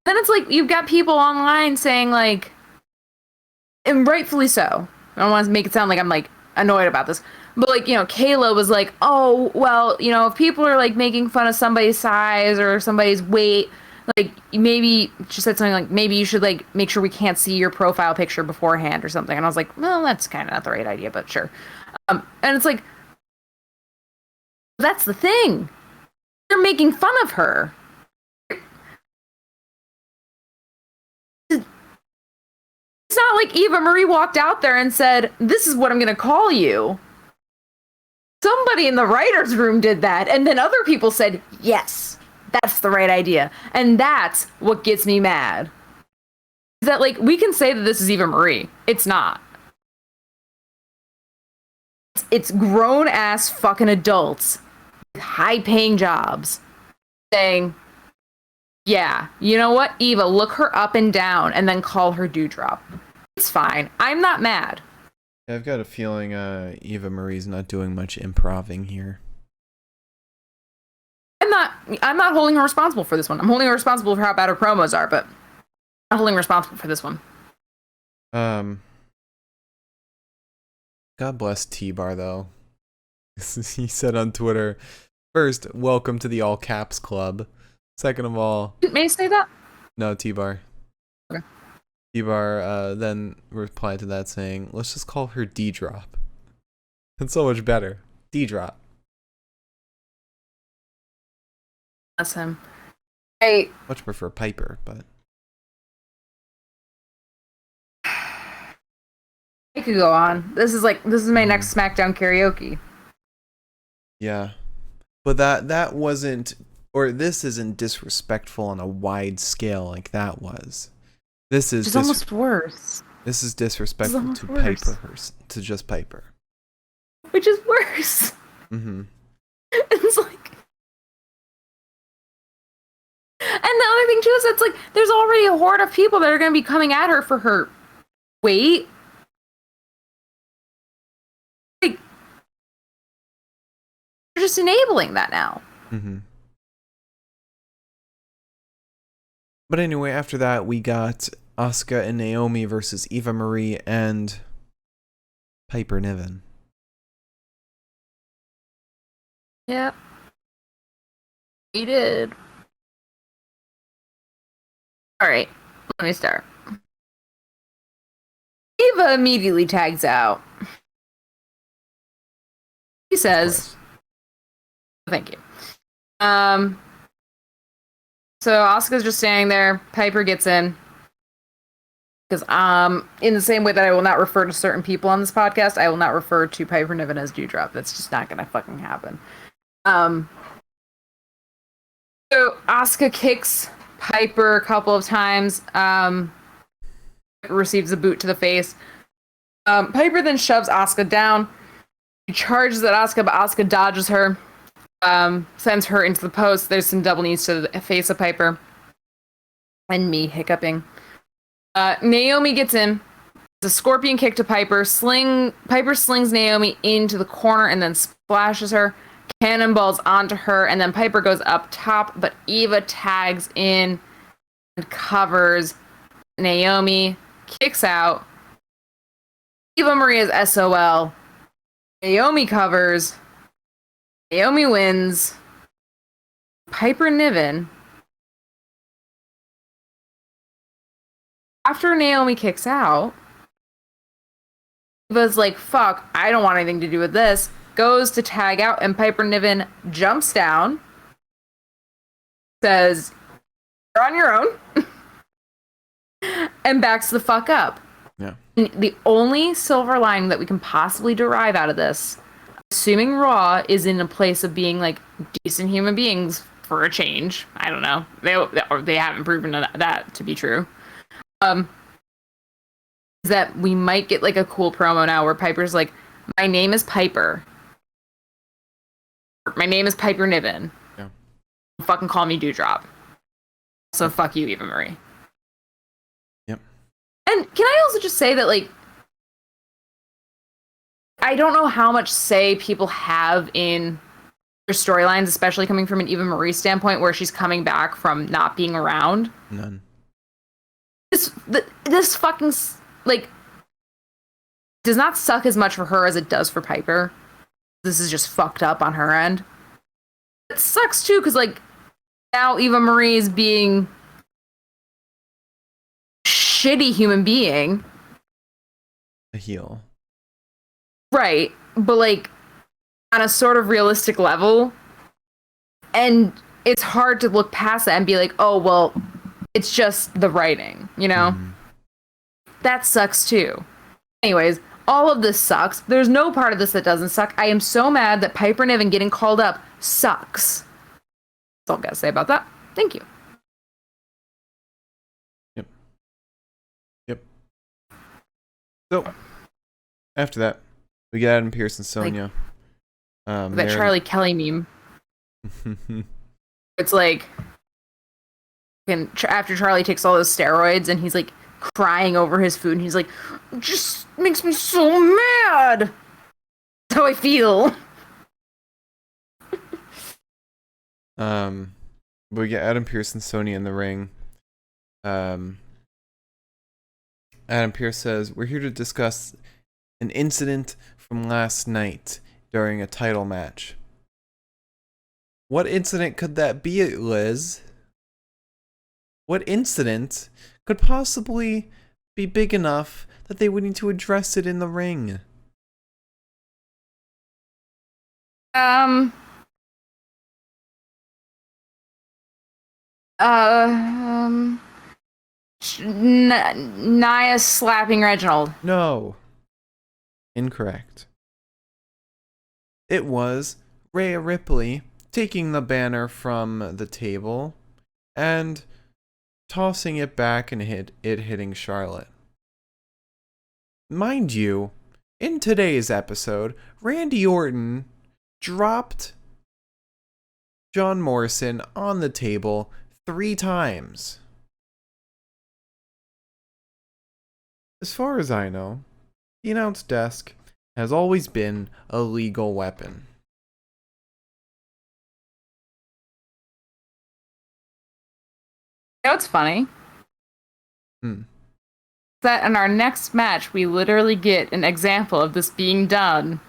Speaker 1: Then it's like you've got people online saying like, and rightfully so. I don't want to make it sound like I'm like annoyed about this, but like, you know, Kayla was like, oh well, you know, if people are like making fun of somebody's size or somebody's weight, like maybe she said something like maybe you should like make sure we can't see your profile picture beforehand or something. And I was like, well, that's kind of not the right idea, but sure. And it's like, that's the thing. They're making fun of her. It's not like Eva Marie walked out there and said, this is what I'm going to call you. Somebody in the writer's room did that, and then other people said, yes, that's the right idea. And that's what gets me mad. Is that, like, we can say that this is Eva Marie. It's not. It's grown-ass fucking adults with high-paying jobs saying, yeah, you know what, Eva, look her up and down and then call her Dewdrop. It's fine. I'm not mad.
Speaker 2: I've got a feeling Eva Marie's not doing much improving here.
Speaker 1: I'm not holding her responsible for this one. I'm holding her responsible for how bad her promos are, but I'm not holding her responsible for this one.
Speaker 2: God bless T-Bar though. He said on Twitter, first, welcome to the all caps club. Second of all,
Speaker 1: May I say that?
Speaker 2: No, T-Bar.
Speaker 1: Okay.
Speaker 2: T-Bar then replied to that saying, let's just call her D-Drop. That's so much better. D-Drop.
Speaker 1: That's him. I
Speaker 2: Much prefer Piper, but
Speaker 1: could go on. This is my next SmackDown karaoke.
Speaker 2: yeah. But that wasn't, or this isn't disrespectful on a wide scale like that was. This is
Speaker 1: It's almost worse.
Speaker 2: This is disrespectful
Speaker 1: It's
Speaker 2: to
Speaker 1: almost
Speaker 2: Piper, to just Piper.
Speaker 1: Which is worse.
Speaker 2: Mm-hmm.
Speaker 1: It's like, and the other thing too is it's like there's already a horde of people that are going to be coming at her for her weight. Like, you're just enabling that now.
Speaker 2: Mm-hmm. But anyway, after that, we got Asuka and Naomi versus Eva Marie and Piper Niven.
Speaker 1: Yep. We did. Alright, let me start. Eva immediately tags out. He says, thank you. So Asuka's just standing there. Piper gets in. Because in the same way that I will not refer to certain people on this podcast, I will not refer to Piper Niven as Dewdrop. That's just not gonna fucking happen. So Asuka kicks Piper a couple of times. Receives a boot to the face. Piper then shoves Asuka down. She charges at Asuka, but Asuka dodges her. Sends her into the post. There's some double knees to the face of Piper. And me hiccuping. Naomi gets in. There's a scorpion kick to Piper. Piper slings Naomi into the corner and then splashes her. Cannonballs onto her, and then Piper goes up top, but Eva tags in and covers Naomi. Kicks out. Eva Maria's SOL. Naomi covers. Naomi wins. Piper Niven. After Naomi kicks out, Eva's like, fuck, I don't want anything to do with this. Goes to tag out, and Piper Niven jumps down. Says, you're on your own. And backs the fuck up.
Speaker 2: Yeah.
Speaker 1: And the only silver lining that we can possibly derive out of this, assuming Raw is in a place of being like decent human beings for a change. I don't know. They haven't proven that to be true. Is that we might get like a cool promo now where Piper's like, my name is Piper. My name is Piper Niven.
Speaker 2: Yeah.
Speaker 1: Fucking call me Dewdrop. So fuck you, Eva Marie.
Speaker 2: Yep.
Speaker 1: And can I also just say that, like, I don't know how much say people have in their storylines, especially coming from an Eva Marie standpoint, where she's coming back from not being around.
Speaker 2: None.
Speaker 1: This fucking, like, does not suck as much for her as it does for Piper. This is just fucked up on her end. It sucks too, because, like, now Eva Marie is being shitty human being.
Speaker 2: A heel.
Speaker 1: Right. But, like, on a sort of realistic level. And it's hard to look past that and be like, oh, well, it's just the writing, you know? Mm-hmm. That sucks too. Anyways, all of this sucks. There's no part of this that doesn't suck. I am so mad that Piper Niven getting called up sucks. That's all I gotta say about that. Thank you.
Speaker 2: Yep. So, after that, we get Adam Pearce and Sonya.
Speaker 1: That Charlie Kelly meme. It's like, after Charlie takes all those steroids and he's like crying over his food and he's like, it just makes me so mad. That's how I feel.
Speaker 2: We get Adam Pearce and Sonya in the ring. Adam Pearce says, we're here to discuss an incident from last night during a title match. What incident could that be, Liz? What incident could possibly be big enough that they would need to address it in the ring?
Speaker 1: Nia slapping Reginald.
Speaker 2: No. Incorrect. It was Rhea Ripley taking the banner from the table and tossing it back and hitting Charlotte. Mind you, in today's episode, Randy Orton dropped John Morrison on the table 3 times. As far as I know, the announce desk has always been a legal weapon.
Speaker 1: You know what's funny? that in our next match, we literally get an example of this being done.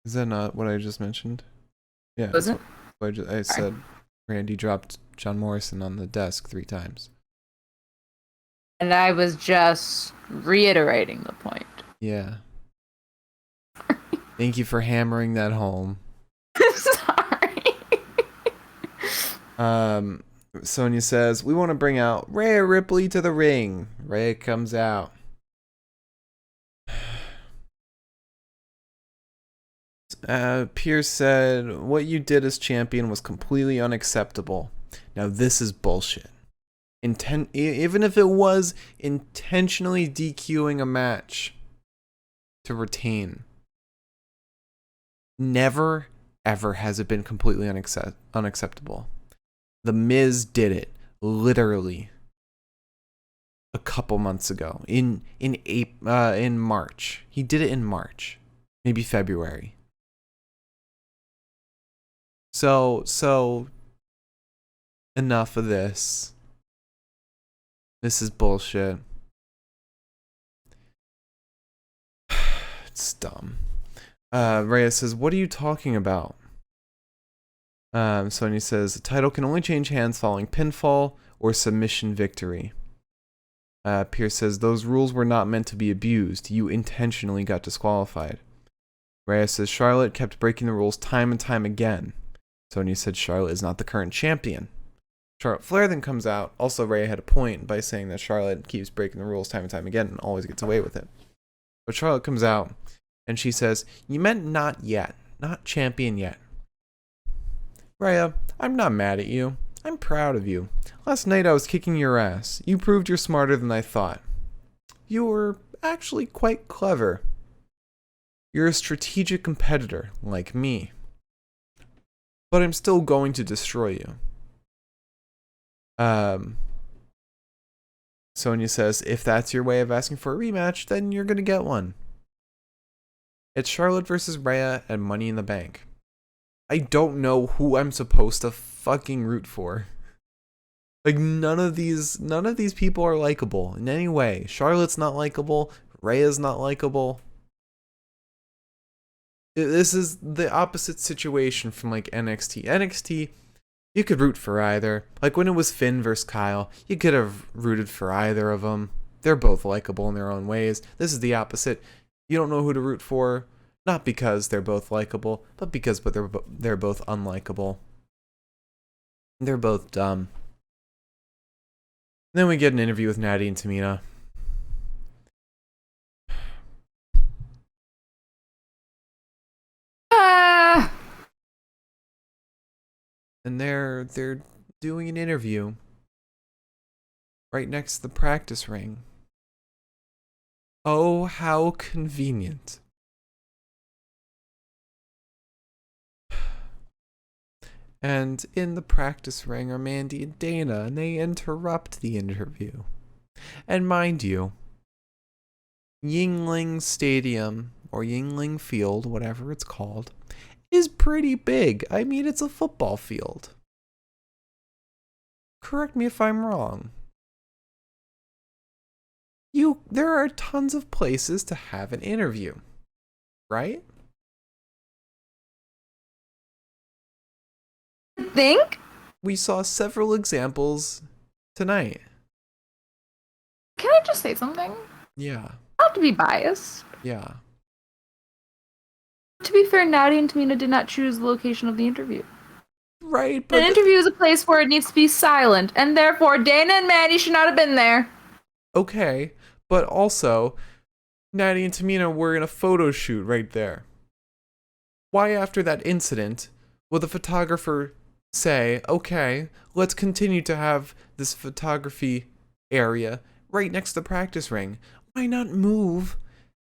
Speaker 2: Is that not what I just mentioned? Yeah.
Speaker 1: Was it?
Speaker 2: I said Randy dropped John Morrison on the desk 3 times.
Speaker 1: And I was just reiterating the point.
Speaker 2: Yeah. Thank you for hammering that home.
Speaker 1: Sorry.
Speaker 2: Sonia says, we want to bring out Rhea Ripley to the ring. Rhea comes out. Pierce said, what you did as champion was completely unacceptable. Now this is bullshit. Even if it was intentionally DQing a match to retain, never ever has it been completely unacceptable. The Miz did it literally a couple months ago in March. He did it in March, maybe February. So enough of this. This is bullshit. It's dumb. Rhea says, what are you talking about? Sonya says, the title can only change hands following pinfall or submission victory. Pierce says, those rules were not meant to be abused. You intentionally got disqualified. Rhea says, Charlotte kept breaking the rules time and time again. Sonya said, Charlotte is not the current champion. Charlotte Flair then comes out. Also, Rhea had a point by saying that Charlotte keeps breaking the rules time and time again and always gets away with it. But Charlotte comes out and she says, you meant not yet. Not champion yet. Rhea, I'm not mad at you. I'm proud of you. Last night I was kicking your ass. You proved you're smarter than I thought. You were actually quite clever. You're a strategic competitor, like me. But I'm still going to destroy you. Sonya says, if that's your way of asking for a rematch, then you're going to get one. It's Charlotte versus Rhea and Money in the Bank. I don't know who I'm supposed to fucking root for. Like, none of these people are likable in any way. Charlotte's not likable. Rhea's not likable. This is the opposite situation from like NXT. NXT, you could root for either. Like when it was Finn versus Kyle, you could have rooted for either of them. They're both likable in their own ways. This is the opposite. You don't know who to root for, not because they're both likable, but because they're both unlikable. They're both dumb. Then we get an interview with Natty and Tamina. And they're doing an interview right next to the practice ring. Oh, how convenient. And in the practice ring are Mandy and Dana, and they interrupt the interview. And mind you, Yingling Stadium, or Yingling Field, whatever it's called, is pretty big. I mean, it's a football field. Correct me if I'm wrong. There are tons of places to have an interview, right?
Speaker 1: Think?
Speaker 2: We saw several examples tonight.
Speaker 1: Can I just say something?
Speaker 2: Yeah.
Speaker 1: Not to be biased.
Speaker 2: Yeah.
Speaker 1: To be fair, Natty and Tamina did not choose the location of the interview.
Speaker 2: Right, but
Speaker 1: an interview is a place where it needs to be silent, and therefore Dana and Mandy should not have been there.
Speaker 2: Okay, but also, Natty and Tamina were in a photo shoot right there. Why after that incident will the photographer say, okay, let's continue to have this photography area right next to the practice ring? Why not move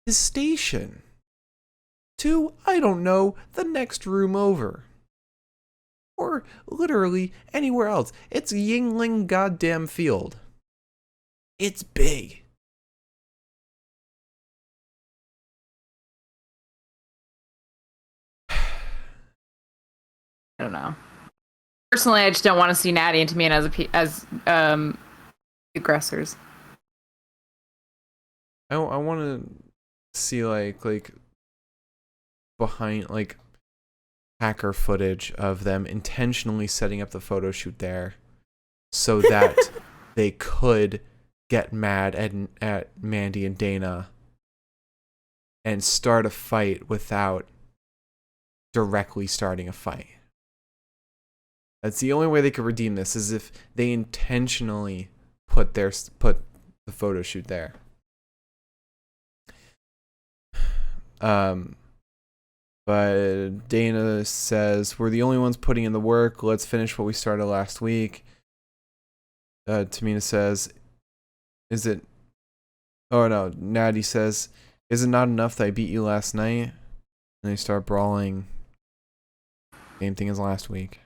Speaker 2: his station to, I don't know, the next room over? Or literally anywhere else. It's Yingling goddamn Field. It's big.
Speaker 1: I don't know. Personally, I just don't want to see Natty and Tamina aggressors.
Speaker 2: I want to see like behind like hacker footage of them intentionally setting up the photo shoot there so that they could get mad at Mandy and Dana and start a fight without directly starting a fight. That's the only way they could redeem this, is if they intentionally put the photo shoot there. But Dana says, we're the only ones putting in the work. Let's finish what we started last week. Tamina says, is it... Oh, no. Natty says, is it not enough that I beat you last night? And they start brawling. Same thing as last week.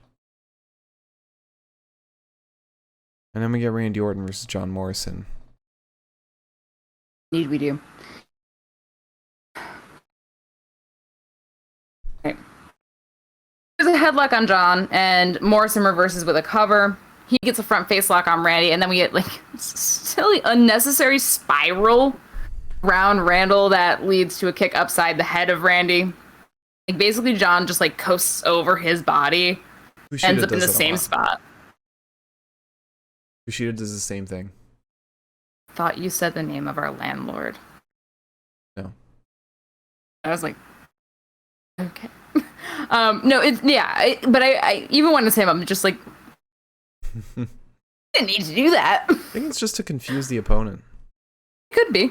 Speaker 2: And then we get Randy Orton versus John Morrison.
Speaker 1: Need we do. Okay. There's a headlock on John, and Morrison reverses with a cover. He gets a front face lock on Randy, and then we get like silly, unnecessary spiral around Randall that leads to a kick upside the head of Randy. Like basically, John just like coasts over his body, ends up in the same spot.
Speaker 2: Kushida does the same thing.
Speaker 1: Thought you said the name of our landlord.
Speaker 2: No.
Speaker 1: I was like, okay. No, it's but I even want to say I'm just like, I didn't need to do that.
Speaker 2: I think it's just to confuse the opponent.
Speaker 1: Could be.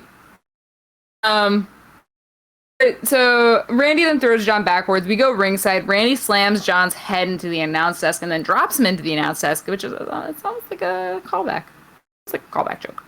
Speaker 1: So Randy then throws John backwards. We go ringside. Randy slams John's head into the announce desk and then drops him into the announce desk, which is it's almost like a callback. It's like a callback joke.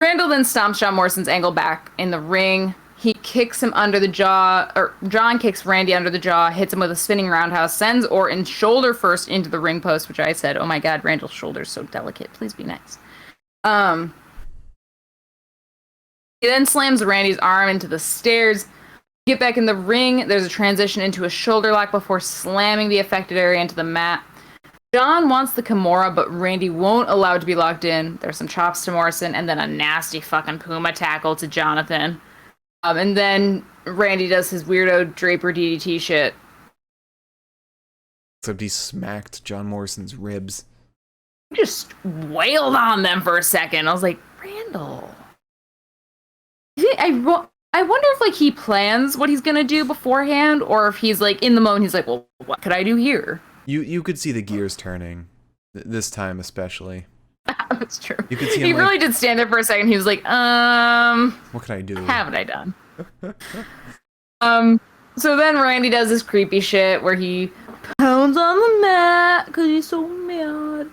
Speaker 1: Randall then stomps John Morrison's ankle back in the ring. He kicks him under the jaw, or John kicks Randy under the jaw, hits him with a spinning roundhouse, sends Orton shoulder first into the ring post, which I said, oh my god, Randall's shoulder's so delicate. Please be nice. He then slams Randy's arm into the stairs. Get back in the ring. There's a transition into a shoulder lock before slamming the affected area into the mat. John wants the Kimura, but Randy won't allow it to be locked in. There's some chops to Morrison, and then a nasty fucking Puma tackle to Jonathan. And then Randy does his weirdo Draper DDT shit.
Speaker 2: Except he smacked John Morrison's ribs.
Speaker 1: He just wailed on them for a second. I was like, Randall. I wonder if like he plans what he's gonna do beforehand, or if he's like in the moment. He's like, well, what could I do here?
Speaker 2: You could see the gears turning this time, especially.
Speaker 1: That's true.
Speaker 2: You could see him,
Speaker 1: he really did stand there for a second. He was like,
Speaker 2: what can I do?
Speaker 1: Haven't I done? So then Randy does this creepy shit where he pounds on the mat because he's so mad.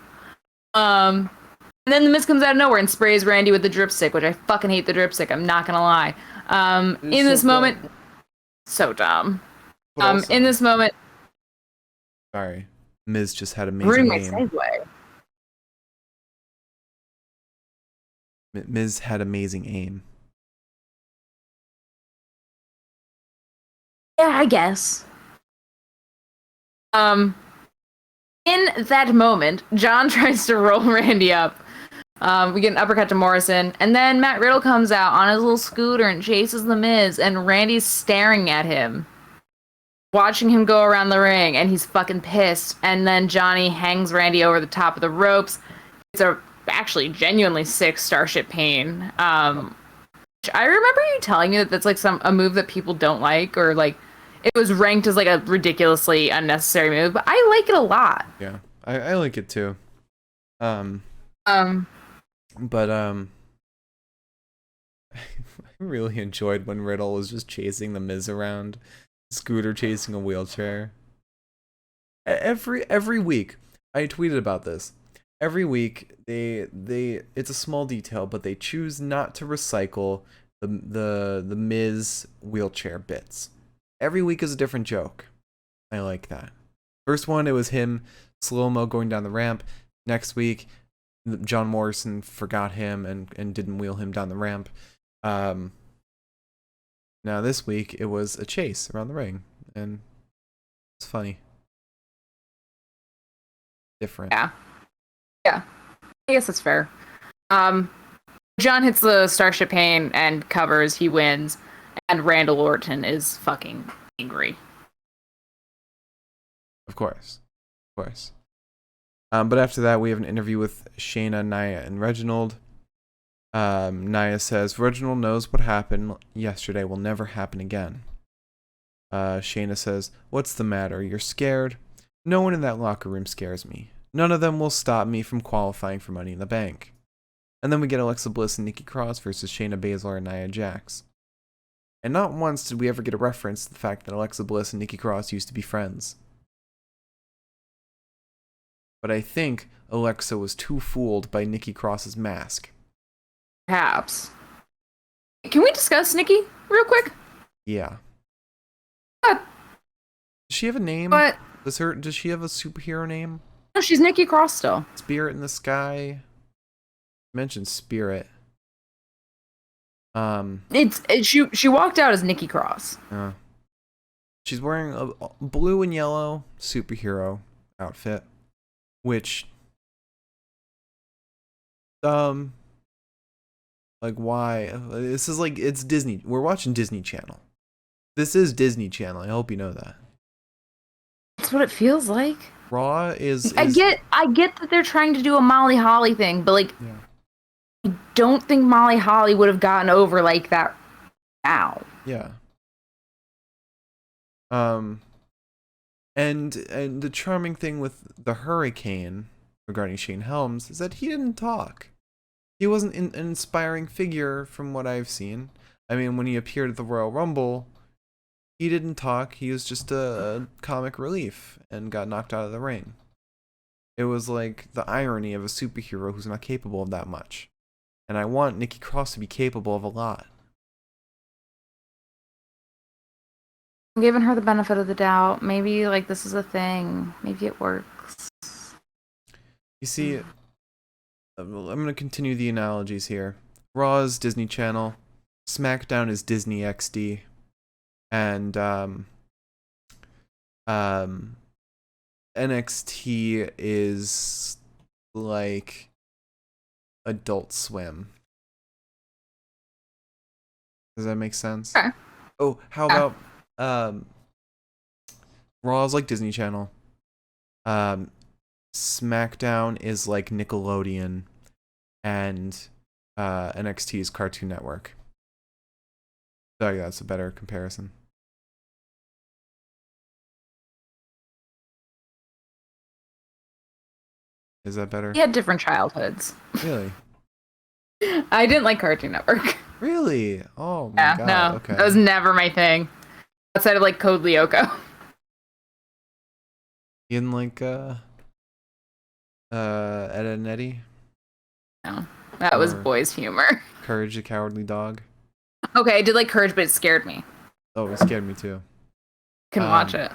Speaker 1: And then the Miz comes out of nowhere and sprays Randy with the dripstick, which I fucking hate the dripstick. I'm not gonna lie. In this moment, so dumb. In this moment,
Speaker 2: sorry, Miz just had amazing aim. Miz had amazing aim.
Speaker 1: Yeah, I guess. In that moment, John tries to roll Randy up. We get an uppercut to Morrison, and then Matt Riddle comes out on his little scooter and chases the Miz, and Randy's staring at him, watching him go around the ring, and he's fucking pissed. And then Johnny hangs Randy over the top of the ropes. It's a actually genuinely sick Starship Pain. I remember you telling me that that's like a move that people don't like, or like it was ranked as like a ridiculously unnecessary move, but I like it a lot.
Speaker 2: Yeah, I like it too. But I really enjoyed when Riddle was just chasing the Miz around, Scooter chasing a wheelchair. Every week, I tweeted about this. Every week, it's a small detail, but they choose not to recycle the Miz wheelchair bits. Every week is a different joke. I like that. First one, it was him slow-mo going down the ramp. Next week, John Morrison forgot him and didn't wheel him down the ramp. Now this week, it was a chase around the ring, and it's funny. different.
Speaker 1: Yeah. Yeah. I guess that's fair. John hits the Starship Pain and covers. He wins. And Randall Orton is fucking angry.
Speaker 2: Of course. Of course. But after that, we have an interview with Shayna, Nia, and Reginald. Nia says, Reginald knows what happened yesterday will never happen again. Shayna says, what's the matter? You're scared? No one in that locker room scares me. None of them will stop me from qualifying for Money in the Bank. And then we get Alexa Bliss and Nikki Cross versus Shayna Baszler and Nia Jax. And not once did we ever get a reference to the fact that Alexa Bliss and Nikki Cross used to be friends. But I think Alexa was too fooled by Nikki Cross's mask.
Speaker 1: Perhaps. Can we discuss Nikki real quick?
Speaker 2: Yeah.
Speaker 1: What?
Speaker 2: Does she have a name?
Speaker 1: What?
Speaker 2: Does she have a superhero name?
Speaker 1: No, she's Nikki Cross still.
Speaker 2: Spirit in the Sky. Mentioned Spirit.
Speaker 1: She walked out as Nikki Cross.
Speaker 2: She's wearing a blue and yellow superhero outfit, which like why? This is like, it's Disney. We're watching Disney Channel. This is Disney Channel. I hope you know that.
Speaker 1: That's what it feels like.
Speaker 2: Raw is
Speaker 1: I get that they're trying to do a Molly Holly thing, but like,
Speaker 2: yeah.
Speaker 1: I don't think Molly Holly would have gotten over like that now.
Speaker 2: Yeah. And the charming thing with the Hurricane regarding Shane Helms is that he didn't talk. He wasn't an inspiring figure from what I've seen. I mean, when he appeared at the Royal Rumble, he didn't talk. He was just a comic relief and got knocked out of the ring. It was like the irony of a superhero who's not capable of that much. And I want Nikki Cross to be capable of a lot.
Speaker 1: I'm giving her the benefit of the doubt. Maybe like this is a thing. Maybe it works.
Speaker 2: You see, I'm going to continue the analogies here. Raw is Disney Channel. SmackDown is Disney XD. And NXT is like Adult Swim. Does that make sense?
Speaker 1: Okay.
Speaker 2: Oh, how about Raw is like Disney Channel. SmackDown is like Nickelodeon, and NXT is Cartoon Network. So yeah, that's a better comparison. Is that better?
Speaker 1: He had different childhoods.
Speaker 2: Really?
Speaker 1: I didn't like Cartoon Network.
Speaker 2: Really? Oh my god.
Speaker 1: No,
Speaker 2: Okay.
Speaker 1: that was never my thing. Outside of like Code Lyoko.
Speaker 2: You didn't like Ed and Eddie?
Speaker 1: No, that was boys' humor.
Speaker 2: Courage the Cowardly Dog?
Speaker 1: Okay, I did like Courage, but it scared me.
Speaker 2: Oh, it scared me too.
Speaker 1: Couldn't watch it.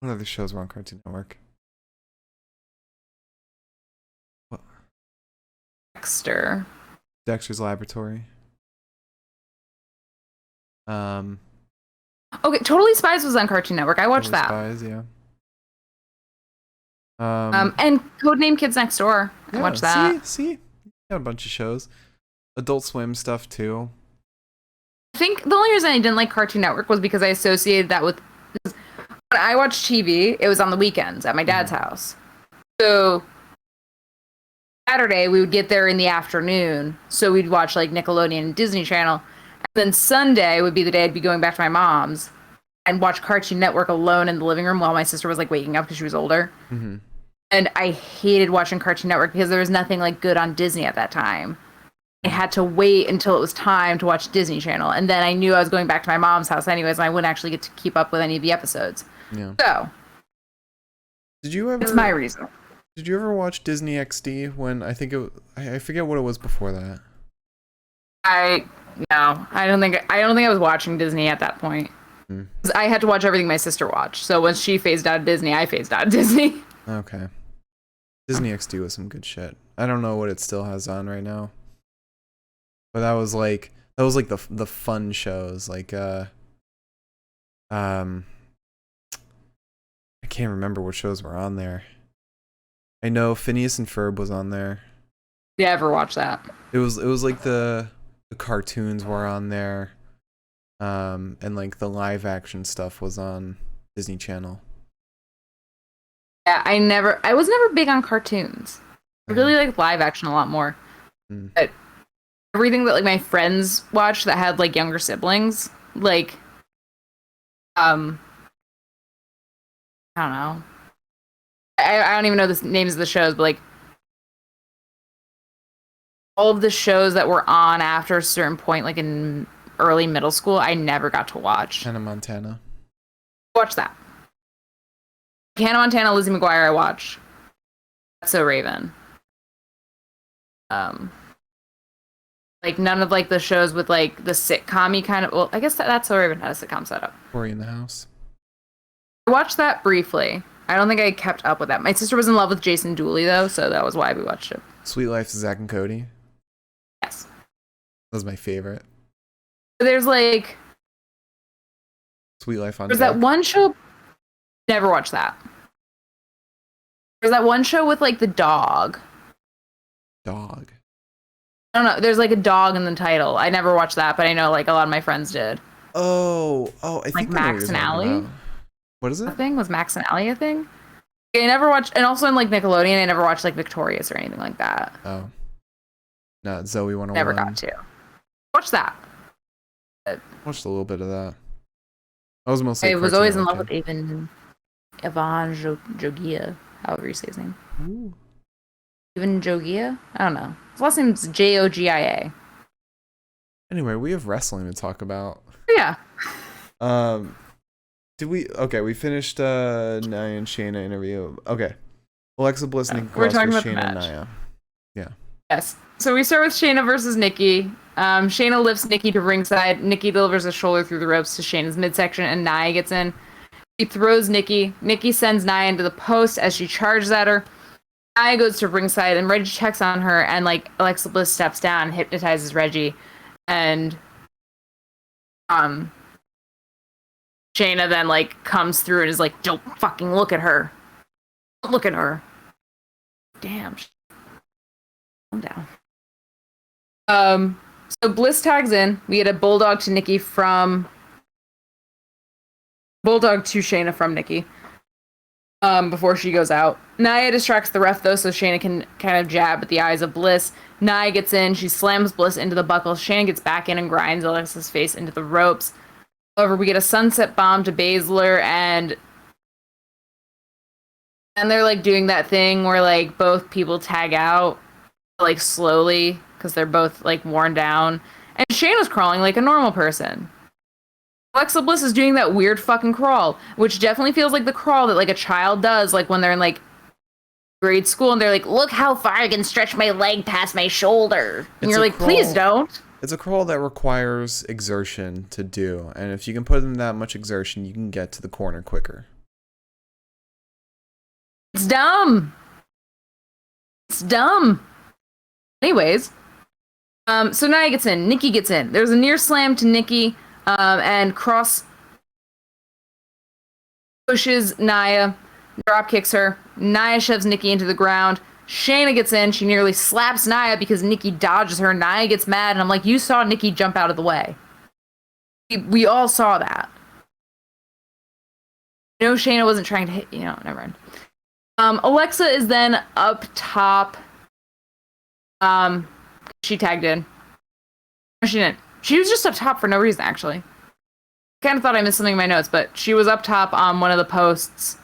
Speaker 2: What other shows were on Cartoon Network? What?
Speaker 1: Dexter.
Speaker 2: Dexter's Laboratory.
Speaker 1: Okay, Totally Spies was on Cartoon Network. I watched that.
Speaker 2: Spies, yeah.
Speaker 1: And Codename Kids Next Door. I watched that.
Speaker 2: See, got a bunch of shows. Adult Swim stuff too.
Speaker 1: I think the only reason I didn't like Cartoon Network was because I associated that with when I watched TV, it was on the weekends at my dad's house. So Saturday we would get there in the afternoon, so we'd watch like Nickelodeon and Disney Channel. And then Sunday would be the day I'd be going back to my mom's and watch Cartoon Network alone in the living room while my sister was like waking up because she was older.
Speaker 2: Mm-hmm.
Speaker 1: And I hated watching Cartoon Network because there was nothing like good on Disney at that time. I had to wait until it was time to watch Disney Channel. And then I knew I was going back to my mom's house anyways, and I wouldn't actually get to keep up with any of the episodes.
Speaker 2: Yeah.
Speaker 1: So,
Speaker 2: did you ever?
Speaker 1: that's my reason.
Speaker 2: Did you ever watch Disney XD when I forget what it was before that?
Speaker 1: I don't think I was watching Disney at that point. I had to watch everything my sister watched. So when she phased out of Disney, I phased out of Disney.
Speaker 2: Okay. Disney XD was some good shit. I don't know what it still has on right now. But that was like the fun shows, like I can't remember what shows were on there. I know Phineas and Ferb was on there.
Speaker 1: Yeah, ever watch that?
Speaker 2: It was like the cartoons were on there. And like the live action stuff was on Disney Channel.
Speaker 1: Yeah, I was never big on cartoons. I really like live action a lot more. But everything that like my friends watched that had like younger siblings, like I don't know. I don't even know the names of the shows, but like all of the shows that were on after a certain point, like in early middle school, I never got to watch.
Speaker 2: Hannah Montana.
Speaker 1: Watch that. Hannah Montana, Lizzie McGuire, I watch. That's So Raven. Like none of like the shows with like the sitcom-y kind of. Well, I guess that's So Raven had a sitcom setup.
Speaker 2: Cory in the House.
Speaker 1: I watched that briefly. I don't think I kept up with that. My sister was in love with Jason Dooley though, so that was why we watched it.
Speaker 2: Sweet Life of Zack and Cody.
Speaker 1: Yes.
Speaker 2: That was my favorite.
Speaker 1: There's like
Speaker 2: Sweet Life on
Speaker 1: there's
Speaker 2: Deck.
Speaker 1: that one show. Never watched that. There's that one show with like the dog.
Speaker 2: Dog.
Speaker 1: I don't know. There's like a dog in the title. I never watched that, but I know like a lot of my friends did.
Speaker 2: Oh, I think
Speaker 1: Like
Speaker 2: I know what
Speaker 1: Max
Speaker 2: you're
Speaker 1: and
Speaker 2: talking
Speaker 1: Allie?
Speaker 2: about. What is
Speaker 1: A
Speaker 2: it?
Speaker 1: thing was Max and Allie a thing? I never watched, and also in like Nickelodeon, I never watched like Victorious or anything like that.
Speaker 2: Oh. Not Zoe 101.
Speaker 1: Never got to. Watch that.
Speaker 2: Watched a little bit of that. I was mostly.
Speaker 1: I was always in love with Ivan Jogia, however you say his name.
Speaker 2: Ooh.
Speaker 1: Ivan Jogia? I don't know. His last name's Jogia.
Speaker 2: Anyway, we have wrestling to talk about.
Speaker 1: Yeah.
Speaker 2: Did we? Okay, we finished Nia and Shayna interview. Okay, Alexa Bliss, Nikki
Speaker 1: We're
Speaker 2: Cross
Speaker 1: talking
Speaker 2: versus
Speaker 1: about the
Speaker 2: Shayna and
Speaker 1: match.
Speaker 2: Nia. Yeah.
Speaker 1: Yes. So we start with Shayna versus Nikki. Shayna lifts Nikki to ringside. Nikki delivers a shoulder through the ropes to Shayna's midsection, and Nia gets in. She throws Nikki. Nikki sends Nia into the post as she charges at her. Nia goes to ringside, and Reggie checks on her, and like Alexa Bliss steps down and hypnotizes Reggie, and Shayna then like comes through and is like, "Don't fucking look at her. Don't look at her." Damn. Calm down. So Bliss tags in. We get a bulldog to Nikki from bulldog to Shayna from Nikki. Before she goes out. Nia distracts the ref though, so Shayna can kind of jab at the eyes of Bliss. Nia gets in, she slams Bliss into the buckle. Shayna gets back in and grinds Alexa's face into the ropes. However, we get a sunset bomb to Baszler, and they're like doing that thing where like both people tag out like slowly because they're both like worn down. And Shayna's crawling like a normal person. Alexa Bliss is doing that weird fucking crawl, which definitely feels like the crawl that like a child does, like when they're in like grade school and they're like, "Look how far I can stretch my leg past my shoulder." And
Speaker 2: It's
Speaker 1: you're
Speaker 2: a
Speaker 1: like, "Please
Speaker 2: crawl.
Speaker 1: don't."
Speaker 2: It's a crawl that requires exertion to do, and if you can put in that much exertion, you can get to the corner quicker.
Speaker 1: It's dumb. It's dumb. Anyways, so Nia gets in. Nikki gets in. There's a near slam to Nikki, and Cross pushes Nia, drop kicks her. Nia shoves Nikki into the ground. Shayna gets in. She nearly slaps Nia because Nikki dodges her. Nia gets mad, and I'm like, "You saw Nikki jump out of the way. We all saw that." No, Shayna wasn't trying to hit. Never mind. Alexa is then up top. She tagged in. No, she didn't. She was just up top for no reason, actually. I kind of thought I missed something in my notes, but she was up top on one of the posts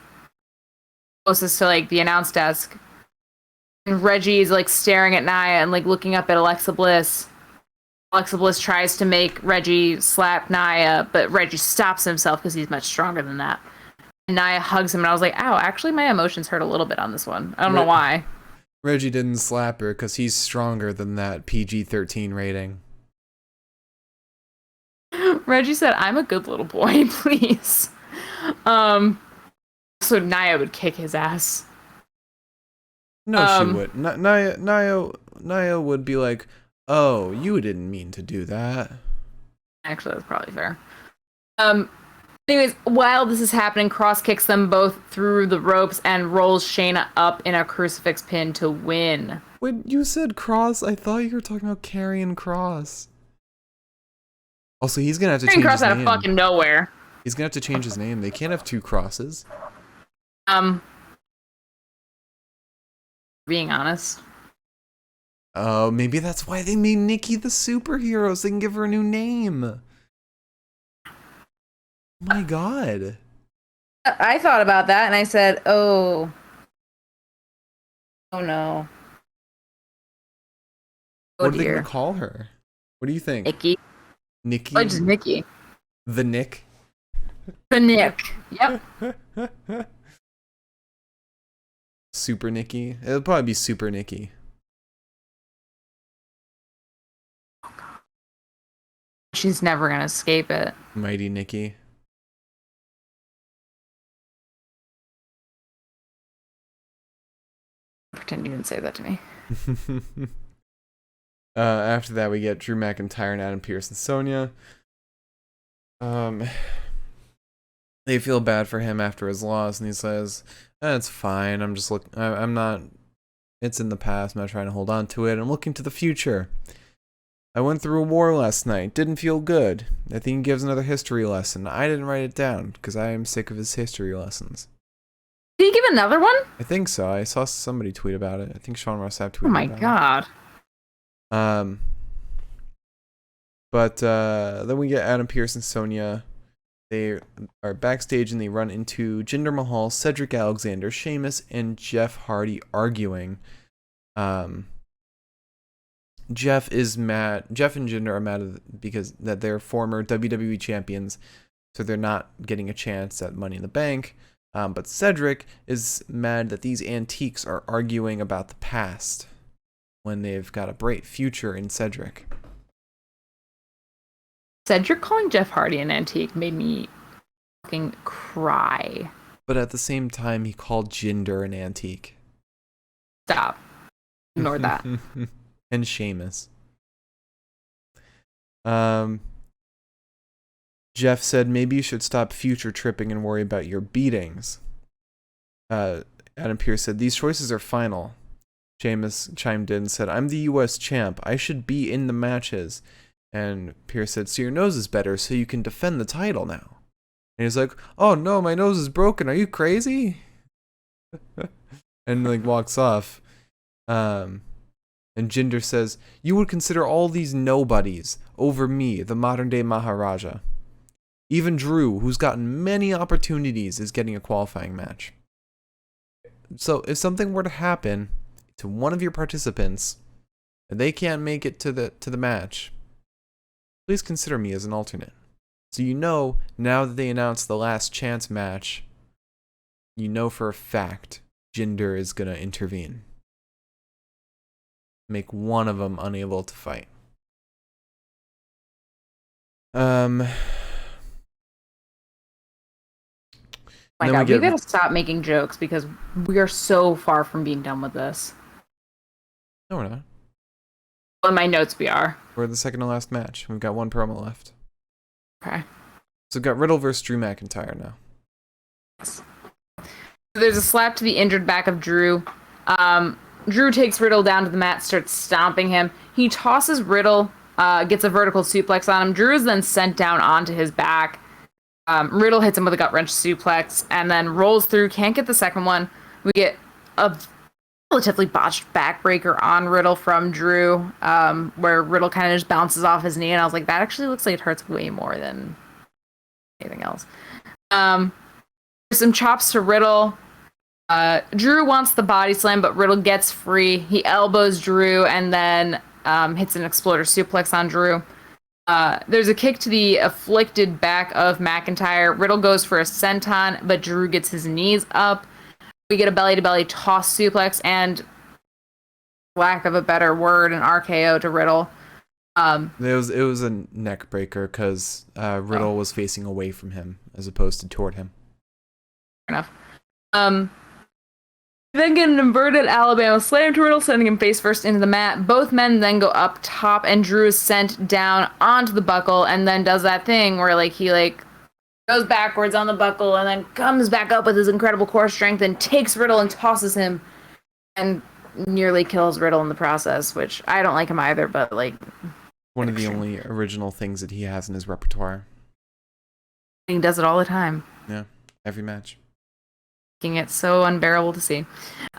Speaker 1: closest to like the announce desk. And Reggie's like staring at Nia and like looking up at Alexa Bliss. Alexa Bliss tries to make Reggie slap Nia, but Reggie stops himself because he's much stronger than that. And Nia hugs him, and I was like, "Ow, actually my emotions hurt a little bit on this one. I don't know why."
Speaker 2: Reggie didn't slap her because he's stronger than that PG-13 rating.
Speaker 1: Reggie said, "I'm a good little boy, please." So Nia would kick his ass.
Speaker 2: No, she would. Nia would be like, "Oh, you didn't mean to do that."
Speaker 1: Actually, that's probably fair. Anyways, while this is happening, Cross kicks them both through the ropes and rolls Shayna up in a crucifix pin to win.
Speaker 2: When you said Cross, I thought you were talking about Karrion Cross. Also, he's gonna have to change
Speaker 1: Cross
Speaker 2: his
Speaker 1: out
Speaker 2: name.
Speaker 1: of fucking nowhere.
Speaker 2: He's gonna have to change his name. They can't have two crosses.
Speaker 1: Being honest.
Speaker 2: Oh, maybe that's why they made Nikki the superhero, so they can give her a new name. My God.
Speaker 1: I thought about that and I said, oh no. Oh,
Speaker 2: What are they gonna call her? What do you think?
Speaker 1: Nikki.
Speaker 2: Nikki?
Speaker 1: Oh, just Nikki.
Speaker 2: The Nick?
Speaker 1: The Nick. Yep.
Speaker 2: Super Nikki? It'll probably be Super Nikki.
Speaker 1: She's never gonna escape it.
Speaker 2: Mighty Nikki.
Speaker 1: Pretend you didn't say that to me.
Speaker 2: After that, we get Drew McIntyre and Adam Pearce and Sonya. They feel bad for him after his loss, and he says, "It's fine. I'm just looking. I'm not. It's in the past. I'm not trying to hold on to it. I'm looking to the future. I went through a war last night. Didn't feel good. I think he gives another history lesson. I didn't write it down because I am sick of his history lessons."
Speaker 1: Did he give another one?
Speaker 2: I think so. I saw somebody tweet about it. I think Sean Ross Sapp tweeted.
Speaker 1: Oh my
Speaker 2: about
Speaker 1: God.
Speaker 2: it. But then we get Adam Pearce and Sonya. They are backstage and they run into Jinder Mahal, Cedric Alexander, Sheamus, and Jeff Hardy arguing. Jeff is mad. Jeff and Jinder are mad because that they're former WWE champions, so they're not getting a chance at Money in the Bank. But Cedric is mad that these antiques are arguing about the past when they've got a bright future in Cedric.
Speaker 1: Cedric calling Jeff Hardy an antique made me fucking cry.
Speaker 2: But at the same time, he called Jinder an antique.
Speaker 1: Stop. Ignore that.
Speaker 2: And Sheamus. Jeff said, maybe you should stop future tripping and worry about your beatings. Adam Pearce said, these choices are final. Sheamus chimed in and said, I'm the US champ. I should be in the matches. And Pearce said, so your nose is better, so you can defend the title now. And he's like, oh no, my nose is broken. Are you crazy? And like walks off. And Jinder says, you would consider all these nobodies over me, the modern day Maharaja. Even Drew, who's gotten many opportunities, is getting a qualifying match. So if something were to happen to one of your participants and they can't make it to the match, please consider me as an alternate. So you know, now that they announced the last chance match, you know for a fact Jinder is going to intervene. Make one of them unable to fight.
Speaker 1: Oh my God, we gotta stop making jokes because we are so far from being done with this.
Speaker 2: No, we're not.
Speaker 1: Well, in my notes, we are.
Speaker 2: We're the second to last match. We've got one promo left.
Speaker 1: Okay.
Speaker 2: So we've got Riddle versus Drew McIntyre now.
Speaker 1: Yes. There's a slap to the injured back of Drew. Drew takes Riddle down to the mat, starts stomping him. He tosses Riddle, gets a vertical suplex on him. Drew is then sent down onto his back. Riddle hits him with a gut wrench suplex and then rolls through, can't get the second one. We get a relatively botched backbreaker on Riddle from Drew, where Riddle kind of just bounces off his knee, and I was like, that actually looks like it hurts way more than anything else. Some chops to Riddle. Drew wants the body slam, but Riddle gets free. He elbows Drew and then hits an exploder suplex on Drew. There's a kick to the afflicted back of McIntyre. Riddle goes for a senton, but Drew gets his knees up. We get a belly-to-belly toss suplex and, lack of a better word, an RKO to Riddle.
Speaker 2: It was a neck breaker because Riddle was facing away from him as opposed to toward him.
Speaker 1: Fair enough. Then get an inverted Alabama slam to Riddle, sending him face first into the mat. Both men then go up top, and Drew is sent down onto the buckle, and then does that thing where he goes backwards on the buckle, and then comes back up with his incredible core strength and takes Riddle and tosses him and nearly kills Riddle in the process, which I don't like him either, but like
Speaker 2: one of the only original things that he has in his repertoire.
Speaker 1: He does it all the time.
Speaker 2: Yeah, every match.
Speaker 1: Making it so unbearable to see.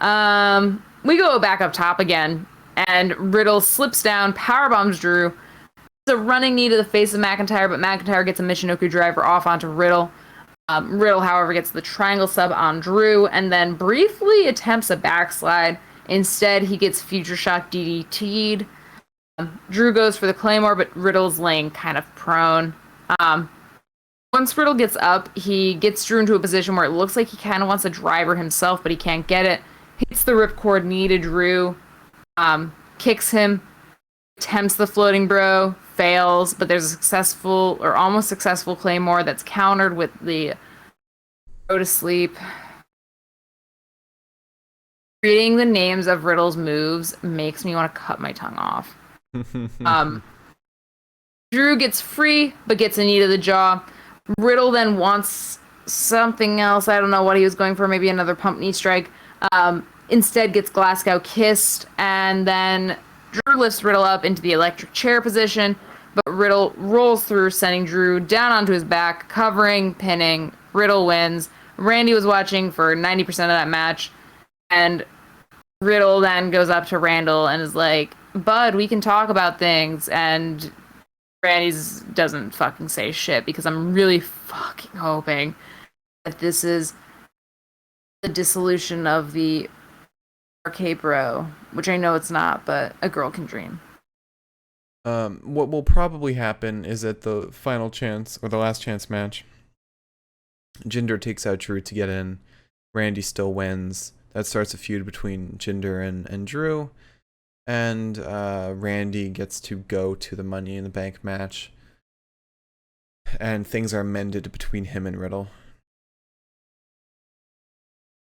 Speaker 1: We go back up top again, and Riddle slips down, powerbombs Drew. It's a running knee to the face of McIntyre, but McIntyre gets a Michinoku driver off onto Riddle. Riddle, however, gets the triangle sub on Drew, and then briefly attempts a backslide. Instead, he gets Future Shock DDT'd. Drew goes for the Claymore, but Riddle's laying kind of prone. Once Riddle gets up, he gets Drew into a position where it looks like he kind of wants a driver himself, but he can't get it. Hits the ripcord knee to Drew, kicks him, attempts the floating bro, fails, but there's a successful or almost successful Claymore that's countered with the go to sleep. Reading the names of Riddle's moves makes me want to cut my tongue off. Drew gets free, but gets a knee to the jaw. Riddle then wants something else. I don't know what he was going for. Maybe another pump knee strike. Instead gets Glasgow kissed, and then Drew lifts Riddle up into the electric chair position, but Riddle rolls through, sending Drew down onto his back, covering, pinning. Riddle wins. Randy was watching for 90% of that match, and Riddle then goes up to Randall and is like, "Bud, we can talk about things," and Randy's doesn't fucking say shit, because I'm really fucking hoping that this is the dissolution of the Arcade Bro, which I know it's not, but a girl can dream.
Speaker 2: What will probably happen is at the final chance, or the last chance match, Jinder takes out Drew to get in. Randy still wins. That starts a feud between Jinder and Drew. And Randy gets to go to the Money in the Bank match. And things are mended between him and Riddle.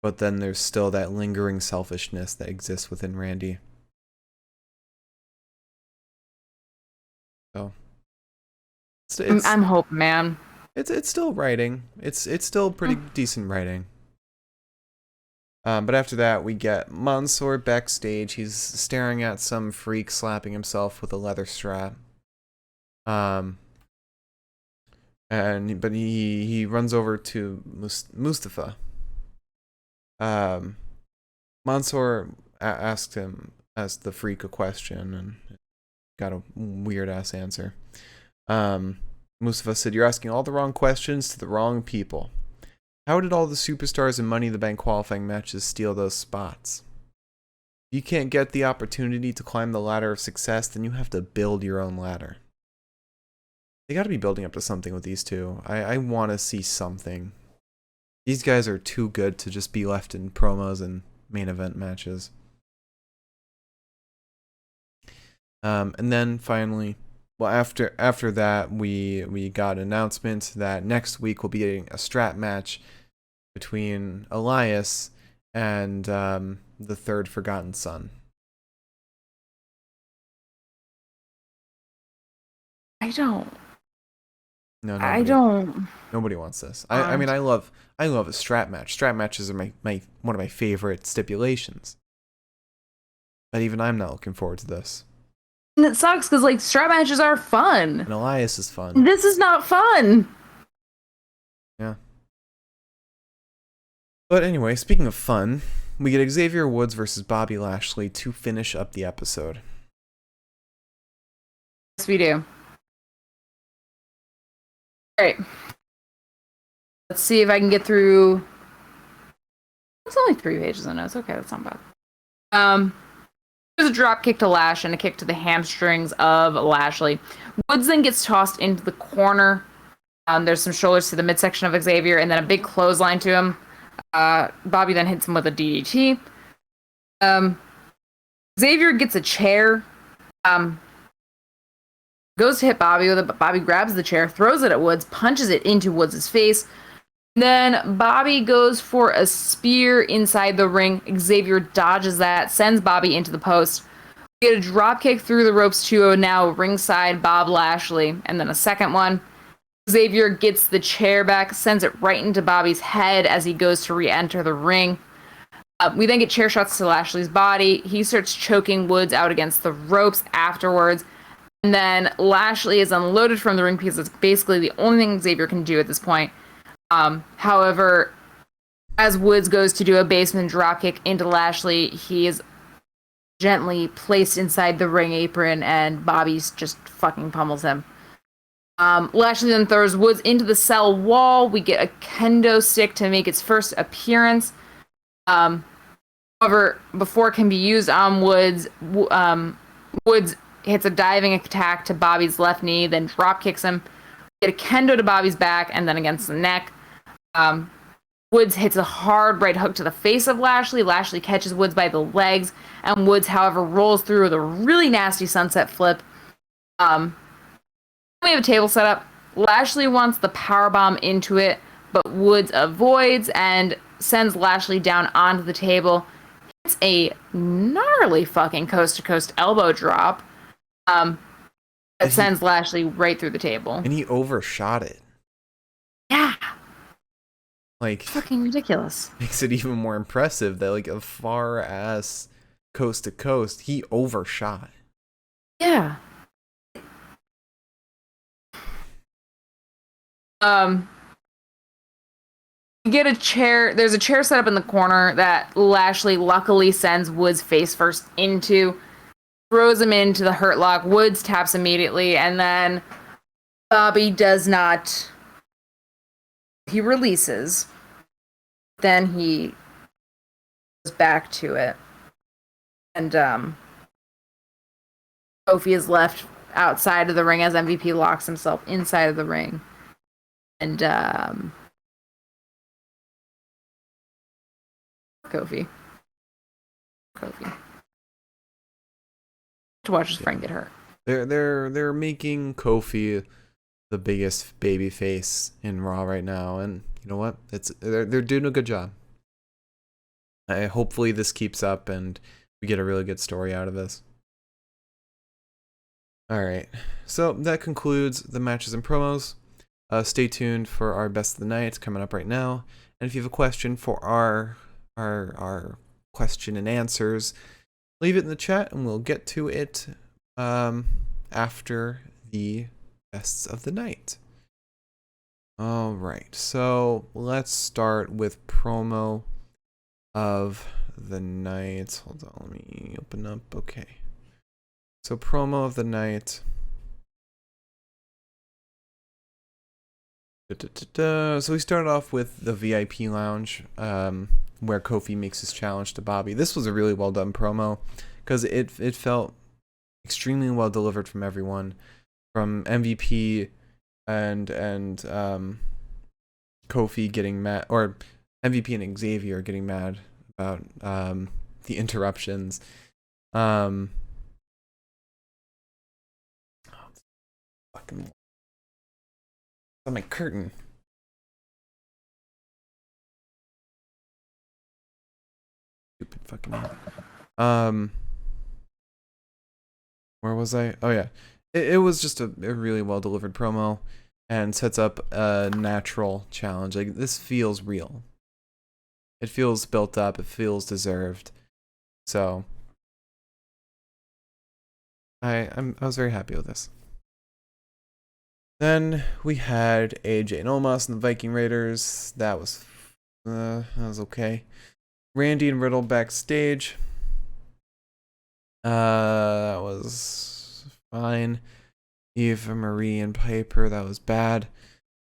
Speaker 2: But then there's still that lingering selfishness that exists within Randy. So
Speaker 1: I'm hoping, man.
Speaker 2: It's still writing. It's still pretty decent writing. But after that, we get Mansoor backstage. He's staring at some freak slapping himself with a leather strap. But he runs over to Mustafa. Mansoor asked the freak a question and got a weird ass answer. Mustafa said, "You're asking all the wrong questions to the wrong people. How did all the superstars in Money in the Bank qualifying matches steal those spots? If you can't get the opportunity to climb the ladder of success, then you have to build your own ladder." They got to be building up to something with these two. I want to see something. These guys are too good to just be left in promos and main event matches. And then finally, well, after that, we got an announcement that next week we'll be getting a strap match between Elias and the third Forgotten Son. Nobody wants this. I mean, I love a strap match. Strap matches are my one of my favorite stipulations. But even I'm not looking forward to this.
Speaker 1: And it sucks because like strap matches are fun.
Speaker 2: And Elias is fun.
Speaker 1: This is not fun.
Speaker 2: Yeah. But anyway, speaking of fun, we get Xavier Woods versus Bobby Lashley to finish up the episode.
Speaker 1: Yes, we do. Alright. Let's see if I can get through. It's only 3 pages of notes. Okay, that's not bad. There's a drop kick to Lash and a kick to the hamstrings of Lashley. Woods then gets tossed into the corner. There's some shoulders to the midsection of Xavier and then a big clothesline to him. Bobby then hits him with a DDT. Xavier gets a chair. Goes to hit Bobby with it, but Bobby grabs the chair, throws it at Woods, punches it into Woods' face. Then Bobby goes for a spear inside the ring. Xavier dodges that, sends Bobby into the post. We get a drop kick through the ropes to now ringside Bob Lashley, and then a second one. Xavier gets the chair back, sends it right into Bobby's head as he goes to re-enter the ring. We then get chair shots to Lashley's body. He starts choking Woods out against the ropes afterwards. And then Lashley is unloaded from the ring because it's basically the only thing Xavier can do at this point. However, as Woods goes to do a basement dropkick into Lashley, he is gently placed inside the ring apron, and Bobby's just fucking pummels him. Lashley then throws Woods into the cell wall. We get a kendo stick to make its first appearance. However, before it can be used on Woods, Woods hits a diving attack to Bobby's left knee, then drop kicks him. Get a kendo to Bobby's back and then against the neck. Woods hits a hard right hook to the face of Lashley. Lashley catches Woods by the legs, and Woods, however, rolls through with a really nasty sunset flip. We have a table set up. Lashley wants the powerbomb into it, but Woods avoids and sends Lashley down onto the table. It's a gnarly fucking coast-to-coast elbow drop. That sends Lashley right through the table.
Speaker 2: And he overshot it.
Speaker 1: Yeah.
Speaker 2: Like,
Speaker 1: fucking ridiculous.
Speaker 2: Makes it even more impressive that, like, a far-ass coast-to-coast, he overshot.
Speaker 1: Yeah. You get a chair. There's a chair set up in the corner that Lashley luckily sends Woods face first into, throws him into the hurt lock. Woods taps immediately, and then Bobby does not. He releases. Then he goes back to it, and Kofi is left outside of the ring as MVP locks himself inside of the ring, and Kofi. To watch his friend get hurt.
Speaker 2: They're making Kofi the biggest baby face in Raw right now, and you know what? They're doing a good job. Hopefully this keeps up and we get a really good story out of this. All right, so that concludes the matches and promos. Stay tuned for our best of the night coming up right now, and if you have a question for our question and answers, leave it in the chat and we'll get to it after the bests of the night. All right, so let's start with promo of the night. Hold on, let me open up. Okay, so promo of the night. So we started off with the VIP lounge, where Kofi makes his challenge to Bobby. This was a really well done promo because it felt extremely well delivered from everyone, from MVP and Kofi getting mad, or MVP and Xavier getting mad about the interruptions. Fucking on my curtain. Stupid fucking. Where was I? Oh yeah, it was just a really well delivered promo, and sets up a natural challenge. Like, this feels real. It feels built up. It feels deserved. So I was very happy with this. Then we had AJ and Omos and the Viking Raiders. That was okay. Randy and Riddle backstage. That was fine. Eva Marie and Piper, that was bad.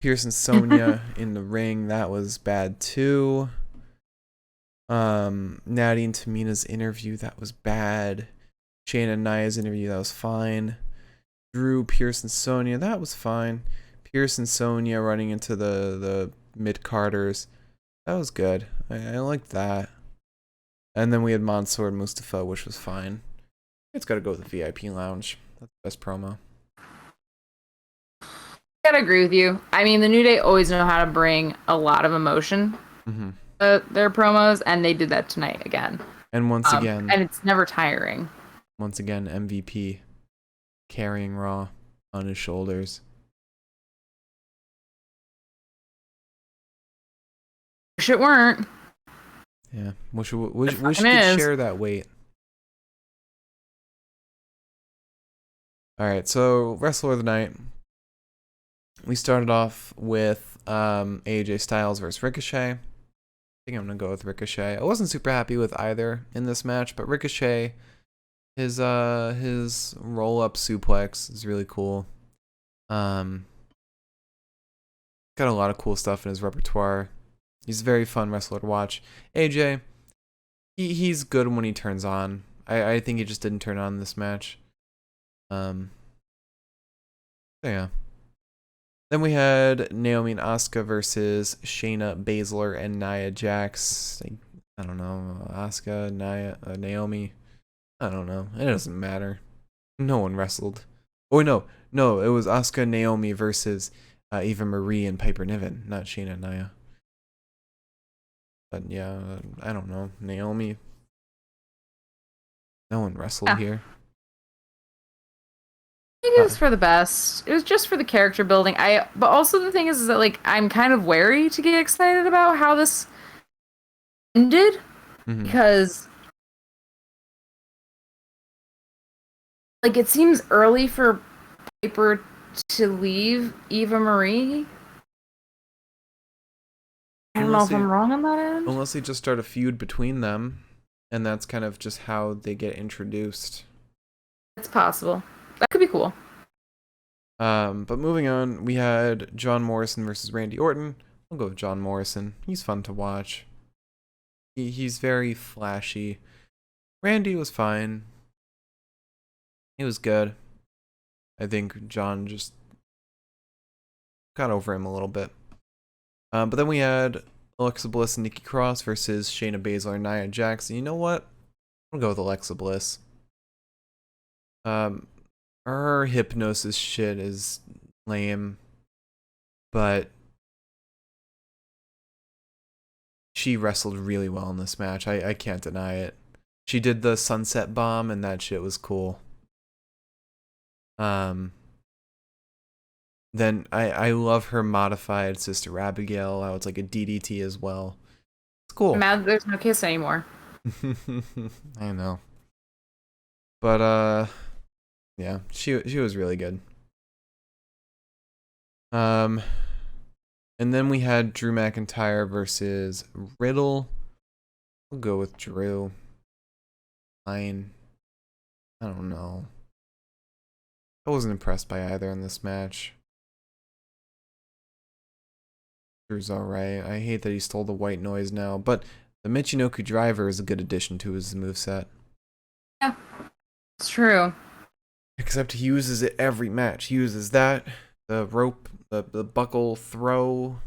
Speaker 2: Pierce and Sonya in the ring, that was bad too. Natty and Tamina's interview, that was bad. Shayna and Nia's interview, that was fine. Drew, Pierce, and Sonya, that was fine. Pierce and Sonya running into the mid-carders, that was good. I liked that. And then we had Mansoor and Mustafa, which was fine. It's got to go with the VIP lounge. That's the best promo.
Speaker 1: I gotta agree with you. I mean, the New Day always know how to bring a lot of emotion to their promos, and they did that tonight again.
Speaker 2: And once again,
Speaker 1: and it's never tiring.
Speaker 2: Once again, MVP carrying Raw on his shoulders.
Speaker 1: Wish it weren't.
Speaker 2: Yeah, wish
Speaker 1: It
Speaker 2: we
Speaker 1: fucking
Speaker 2: could
Speaker 1: is.
Speaker 2: share that weight. All right, so wrestler of the night. We started off with AJ Styles versus Ricochet. I think I'm gonna go with Ricochet. I wasn't super happy with either in this match, but Ricochet, his roll up suplex is really cool. Got a lot of cool stuff in his repertoire. He's a very fun wrestler to watch. AJ, he's good when he turns on. I think he just didn't turn on in this match. So yeah. Then we had Naomi and Asuka versus Shayna Baszler and Nia Jax. I don't know, Asuka, Naomi. I don't know. It doesn't matter. No one wrestled. Oh no, it was Asuka Naomi versus Eva Marie and Piper Niven, not Shayna and Nia. But yeah, I don't know. Naomi. No one wrestled here.
Speaker 1: I think it was for the best. It was just for the character building. But also the thing is that like I'm kind of wary to get excited about how this ended because like it seems early for Piper to leave Eva Marie. I don't know if I'm wrong on that end.
Speaker 2: Unless they just start a feud between them, and that's kind of just how they get introduced.
Speaker 1: It's possible. That could be cool.
Speaker 2: But moving on, we had John Morrison versus Randy Orton. I'll go with John Morrison. He's fun to watch. He's very flashy. Randy was fine. He was good. I think John just got over him a little bit. But then we had Alexa Bliss and Nikki Cross versus Shayna Baszler and Nia Jax. And you know what? I'll go with Alexa Bliss. Her hypnosis shit is lame, but she wrestled really well in this match. I can't deny it. She did the sunset bomb and that shit was cool. Then I love her modified Sister Abigail. How it's like a DDT as well. It's cool.
Speaker 1: I'm mad there's no kiss anymore.
Speaker 2: I know. But yeah, she was really good. And then we had Drew McIntyre versus Riddle. We'll go with Drew. Fine. I don't know. I wasn't impressed by either in this match. Drew's alright. I hate that he stole the white noise now, but the Michinoku driver is a good addition to his moveset.
Speaker 1: Yeah, it's true.
Speaker 2: Except he uses it every match. He uses that, the rope, the buckle throw,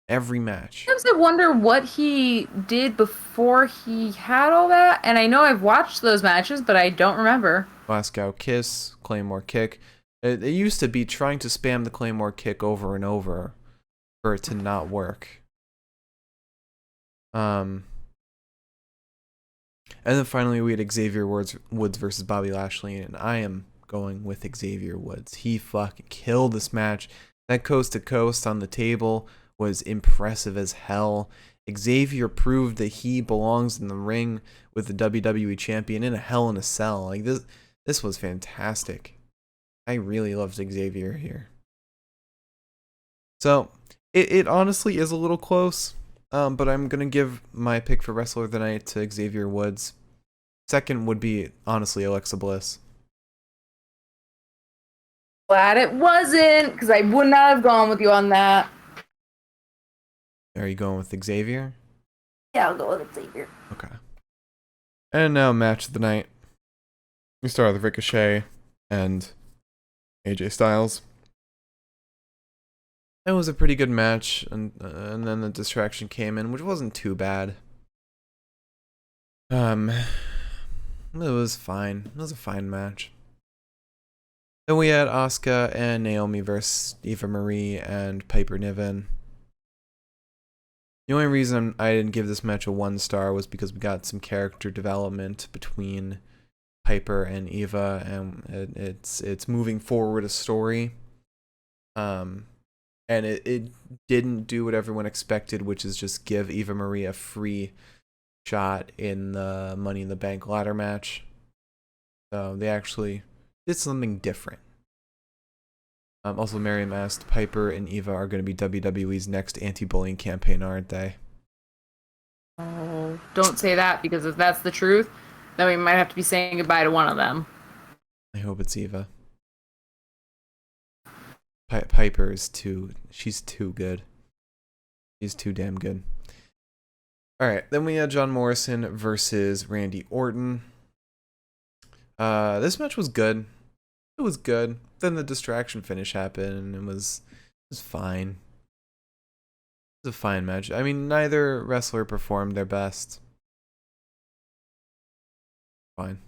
Speaker 2: every match.
Speaker 1: Sometimes I wonder what he did before he had all that. And I know I've watched those matches, but I don't remember.
Speaker 2: Glasgow kiss, Claymore kick. It used to be trying to spam the Claymore kick over and over for it to not work. And then finally we had Xavier Woods versus Bobby Lashley, and I am going with Xavier Woods. He fucking killed this match. That coast to coast on the table was impressive as hell. Xavier proved that he belongs in the ring with the WWE champion in a Hell in a Cell. Like this was fantastic. I really loved Xavier here. So it honestly is a little close. But I'm going to give my pick for Wrestler of the Night to Xavier Woods. Second would be, honestly, Alexa Bliss.
Speaker 1: Glad it wasn't, because I would not have gone with you on that.
Speaker 2: Are you going with Xavier?
Speaker 1: Yeah, I'll go with Xavier.
Speaker 2: Okay. And now, match of the night. We start with Ricochet and AJ Styles. It was a pretty good match, and then the distraction came in, which wasn't too bad. It was fine. It was a fine match. Then we had Asuka and Naomi versus Eva Marie and Piper Niven. The only reason I didn't give this match a 1 star was because we got some character development between Piper and Eva, and it's moving forward a story. and it didn't do what everyone expected, which is just give Eva Marie a free shot in the Money in the Bank ladder match. So they actually did something different. Also, Miriam asked, Piper and Eva are going to be WWE's next anti-bullying campaign, aren't they?
Speaker 1: Oh, don't say that, because if that's the truth, then we might have to be saying goodbye to one of them.
Speaker 2: I hope it's Eva. Piper is she's too good. She's too damn good. Alright, then we had John Morrison versus Randy Orton. This match was good. It was good. Then the distraction finish happened, and it was fine. It was a fine match. I mean, neither wrestler performed their best. Fine.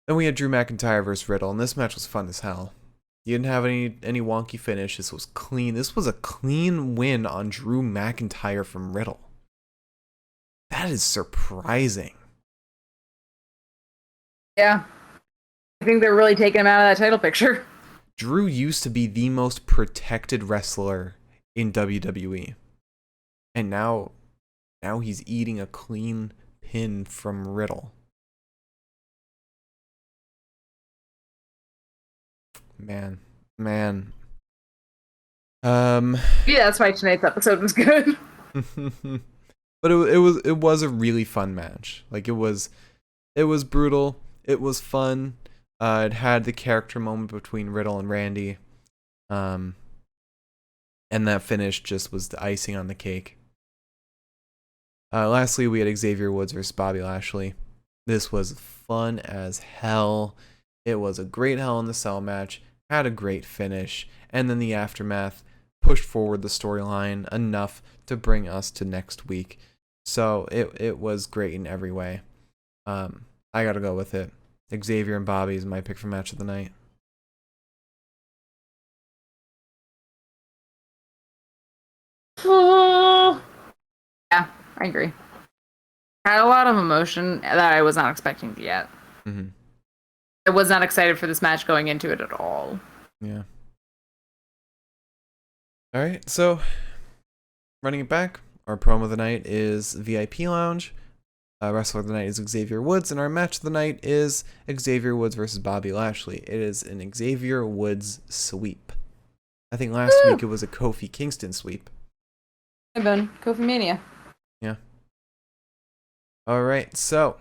Speaker 2: Then we had Drew McIntyre versus Riddle, and this match was fun as hell. You didn't have any wonky finish. This was clean. This was a clean win on Drew McIntyre from Riddle. That is surprising.
Speaker 1: Yeah. I think they're really taking him out of that title picture.
Speaker 2: Drew used to be the most protected wrestler in WWE. And now he's eating a clean pin from Riddle. Man.
Speaker 1: Yeah, that's why tonight's episode was good.
Speaker 2: But it was a really fun match. Like it was brutal. It was fun. It had the character moment between Riddle and Randy. And that finish just was the icing on the cake. Lastly, we had Xavier Woods versus Bobby Lashley. This was fun as hell. It was a great Hell in the Cell match. Had a great finish. And then the aftermath pushed forward the storyline enough to bring us to next week. So it was great in every way. I gotta go with it. Xavier and Bobby is my pick for match of the night.
Speaker 1: Yeah, I agree. Had a lot of emotion that I was not expecting to get.
Speaker 2: Mm-hmm.
Speaker 1: I was not excited for this match going into it at all.
Speaker 2: Yeah. All right, so running it back, our promo of the night is VIP Lounge. Wrestler of the night is Xavier Woods, and our match of the night is Xavier Woods versus Bobby Lashley. It is an Xavier Woods sweep. I think last week it was a Kofi Kingston sweep.
Speaker 1: I've been Kofi Mania.
Speaker 2: Yeah. All right, so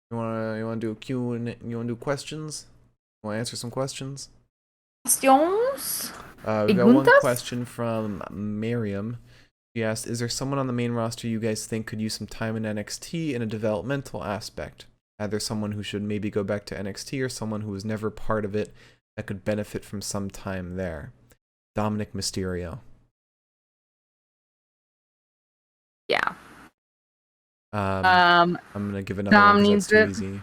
Speaker 2: you wanna do a Q and you wanna do questions? You wanna answer some questions?
Speaker 1: Questions?
Speaker 2: We got one question from Miriam. She asked, is there someone on the main roster you guys think could use some time in NXT in a developmental aspect? Either someone who should maybe go back to NXT or someone who was never part of it that could benefit from some time there. Dominic Mysterio.
Speaker 1: Yeah.
Speaker 2: I'm gonna give another
Speaker 1: Dom
Speaker 2: one
Speaker 1: needs
Speaker 2: because that's
Speaker 1: it.
Speaker 2: too easy.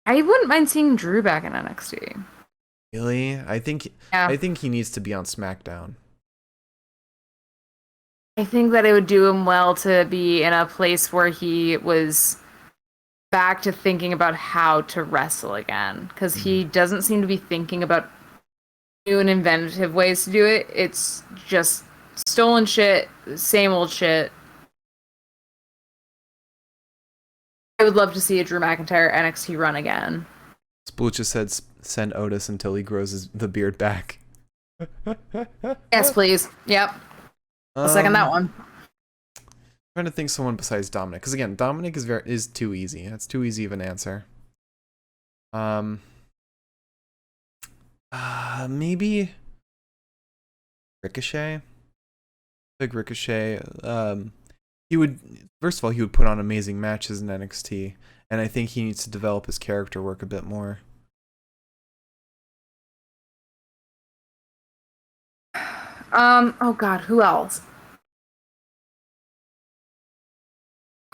Speaker 1: I wouldn't mind seeing Drew back in NXT.
Speaker 2: Really? I think he needs to be on SmackDown.
Speaker 1: I think that it would do him well to be in a place where he was back to thinking about how to wrestle again, because he doesn't seem to be thinking about new and inventive ways to do it. It's just stolen shit, same old shit. I would love to see a Drew McIntyre NXT run again.
Speaker 2: Splucha said send Otis until he grows the beard back.
Speaker 1: Yes, please. Yep. I'll second that one.
Speaker 2: Trying to think someone besides Dominic, because again, Dominic is too easy. That's too easy of an answer. Maybe Ricochet. Big Ricochet. He would put on amazing matches in NXT, and I think he needs to develop his character work a bit more.
Speaker 1: Oh god, who else?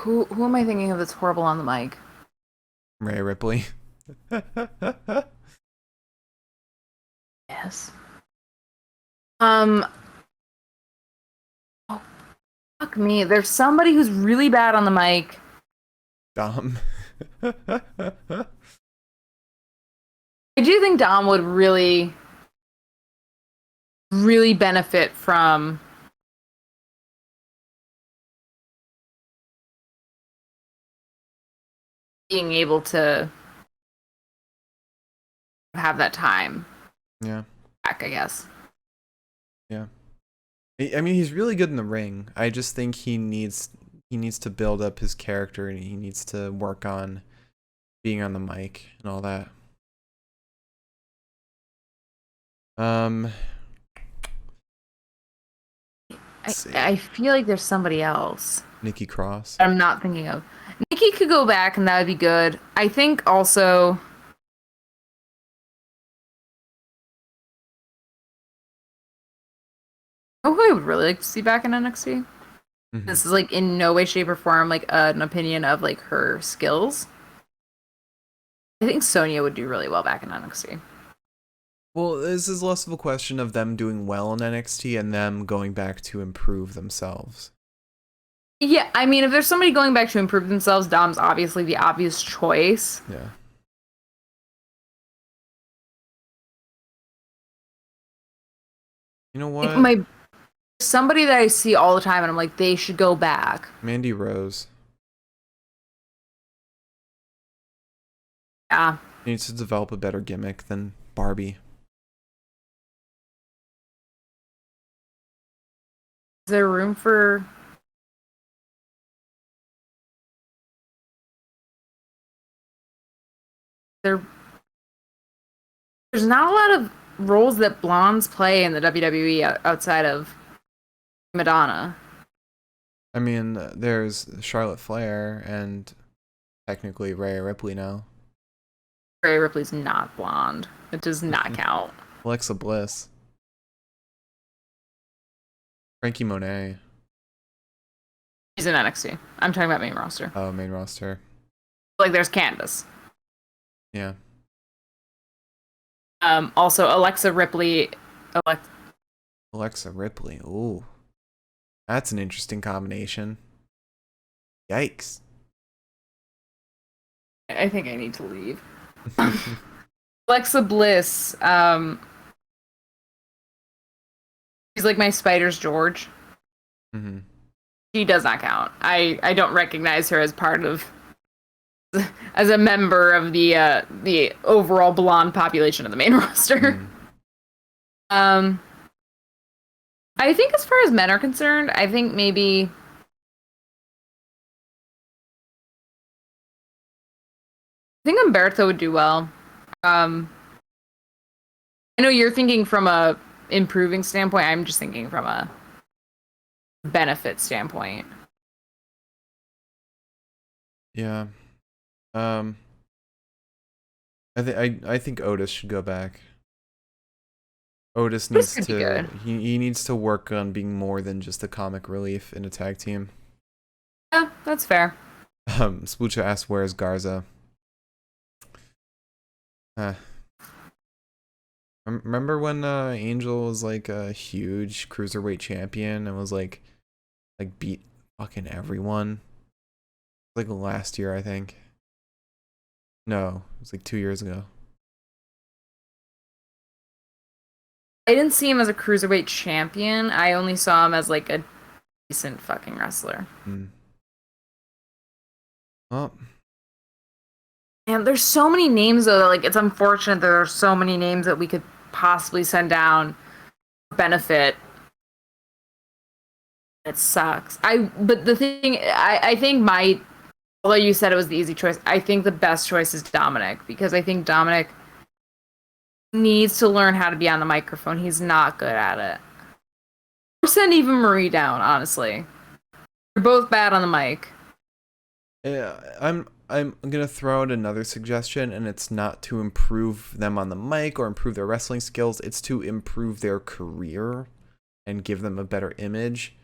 Speaker 1: Who am I thinking of that's horrible on the mic?
Speaker 2: Rhea Ripley.
Speaker 1: Yes. Oh, fuck me. There's somebody who's really bad on the mic.
Speaker 2: Dom.
Speaker 1: I do think Dom would really really benefit from being able to have that time
Speaker 2: Yeah.
Speaker 1: back, I guess.
Speaker 2: Yeah. I mean, he's really good in the ring. I just think he needs to build up his character, and he needs to work on being on the mic and all that. Let's see.
Speaker 1: I feel like there's somebody else
Speaker 2: Nikki Cross.
Speaker 1: I'm not thinking of. Nikki could go back and that would be good. I think also who I would really like to see back in NXT.
Speaker 2: Mhm.
Speaker 1: This is like in no way, shape, or form like an opinion of like her skills. I think Sonya would do really well back in NXT.
Speaker 2: Well, this is less of a question of them doing well in NXT and them going back to improve themselves.
Speaker 1: Yeah, I mean, if there's somebody going back to improve themselves, Dom's obviously the obvious choice.
Speaker 2: Yeah. You know what?
Speaker 1: Somebody that I see all the time, and I'm like, they should go back.
Speaker 2: Mandy Rose.
Speaker 1: Yeah.
Speaker 2: Needs to develop a better gimmick than Barbie.
Speaker 1: Is there room for there's not a lot of roles that blondes play in the WWE outside of Madonna.
Speaker 2: I mean, there's Charlotte Flair and technically Rhea Ripley now.
Speaker 1: Rhea Ripley's not blonde. It does not count.
Speaker 2: Alexa Bliss. Frankie Monet.
Speaker 1: She's in NXT. I'm talking about main roster.
Speaker 2: Oh, main roster.
Speaker 1: Like there's Candice.
Speaker 2: Yeah.
Speaker 1: Also Alexa Ripley.
Speaker 2: Alexa Ripley. Ooh. That's an interesting combination. Yikes.
Speaker 1: I think I need to leave. Alexa Bliss. She's like my Spider's George.
Speaker 2: Mm-hmm.
Speaker 1: She does not count. I don't recognize her as part of as a member of the overall blonde population of the main roster.
Speaker 2: Mm.
Speaker 1: I think as far as men are concerned, I think maybe I think Umberto would do well. I know you're thinking from a improving standpoint. I'm just thinking from a benefit standpoint.
Speaker 2: Yeah. I think Otis should go back. Otis needs to he needs to work on being more than just a comic relief in a tag team.
Speaker 1: Yeah, that's fair.
Speaker 2: Splucha asked, "Where's Garza?" Remember when Angel was like a huge cruiserweight champion and was like beat fucking everyone? Like last year, I think. No, it was like 2 years ago.
Speaker 1: I didn't see him as a cruiserweight champion. I only saw him as like a decent fucking wrestler.
Speaker 2: Well,
Speaker 1: and there's so many names though that like it's unfortunate there are so many names that we could possibly send down for benefit. It sucks. But the thing I think although you said it was the easy choice, I think the best choice is Dominic because I think Dominic needs to learn how to be on the microphone. He's not good at it. Or send even Marie down, honestly. They're both bad on the mic.
Speaker 2: yeah, I'm gonna throw out another suggestion, and it's not to improve them on the mic or improve their wrestling skills. It's to improve their career and give them a better image.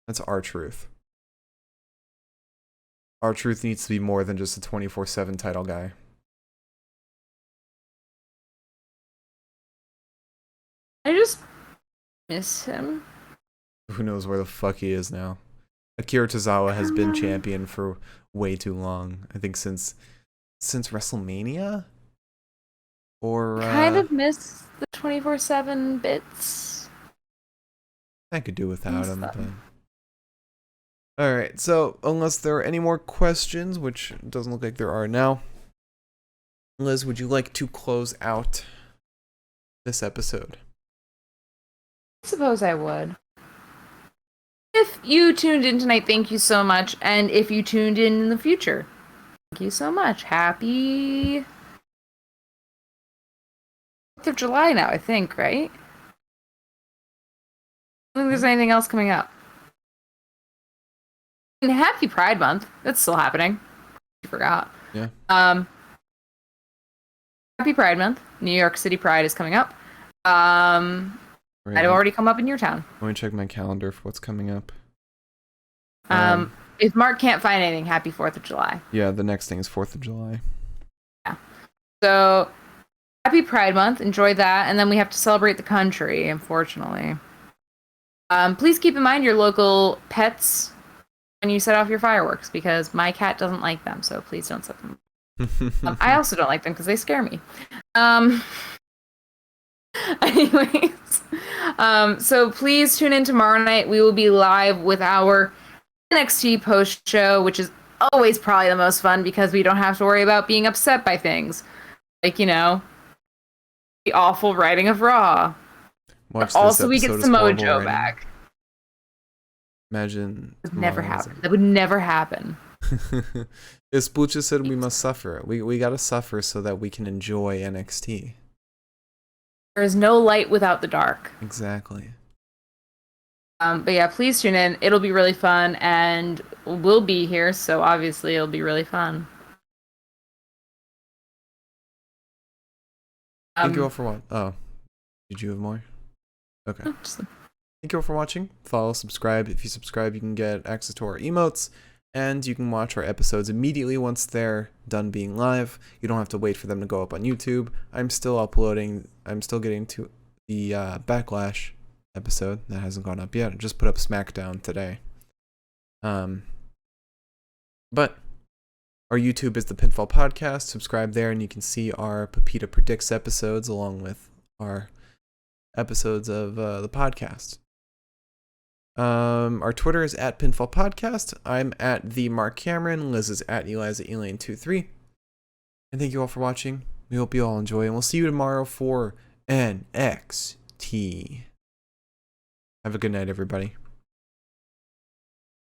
Speaker 2: That's R-Truth. R-Truth needs to be more than just a 24/7 title guy.
Speaker 1: I just miss him.
Speaker 2: Who knows where the fuck he is now? Akira Tozawa has been champion for way too long. I think since WrestleMania? Or
Speaker 1: kind of miss the 24/7 bits.
Speaker 2: I could do without him.
Speaker 1: Awesome.
Speaker 2: But... all right. So unless there are any more questions, which doesn't look like there are now, Liz, would you like to close out this episode?
Speaker 1: I suppose I would. If you tuned in tonight, thank you so much. And if you tuned in the future, thank you so much. Happy 4th of July now, I think, right? I don't think there's anything else coming up. And happy Pride Month. That's still happening. I forgot.
Speaker 2: Yeah.
Speaker 1: Happy Pride Month. New York City Pride is coming up.
Speaker 2: Right.
Speaker 1: Might have already come up in your town.
Speaker 2: Let me check my calendar for what's coming up.
Speaker 1: If Mark can't find anything, happy 4th of July.
Speaker 2: Yeah, the next thing is 4th of July.
Speaker 1: Yeah. So, happy Pride Month. Enjoy that. And then we have to celebrate the country, unfortunately. Please keep in mind your local pets when you set off your fireworks, because my cat doesn't like them, so please don't set them. I also don't like them because they scare me. Anyways, so please tune in tomorrow night. We will be live with our NXT post show, which is always probably the most fun because we don't have to worry about being upset by things like, you know, the awful writing of Raw. Also, we get Samoa Joe back.
Speaker 2: Imagine.
Speaker 1: That would never happen. That would never happen.
Speaker 2: As Blucha said, we must suffer. We gotta suffer so that we can enjoy NXT.
Speaker 1: There is no light without the dark.
Speaker 2: Exactly.
Speaker 1: But yeah, please tune in. It'll be really fun, and we'll be here, so obviously it'll be really fun.
Speaker 2: Thank you all for watching. Oh, did you have more? Okay. Thank you all for watching. Follow, subscribe. If you subscribe, you can get access to our emotes, and you can watch our episodes immediately once they're done being live. You don't have to wait for them to go up on YouTube. I'm still uploading. I'm still getting to the Backlash episode that hasn't gone up yet. I just put up SmackDown today. But our YouTube is the Pinfall Podcast. Subscribe there, and you can see our Pepita Predicts episodes along with our episodes of the podcast. Our Twitter is at Pinfall Podcast. I'm at the Mark Cameron. Liz is at Eliza Elaine23. And thank you all for watching. We hope you all enjoy, and we'll see you tomorrow for NXT. Have a good night, everybody.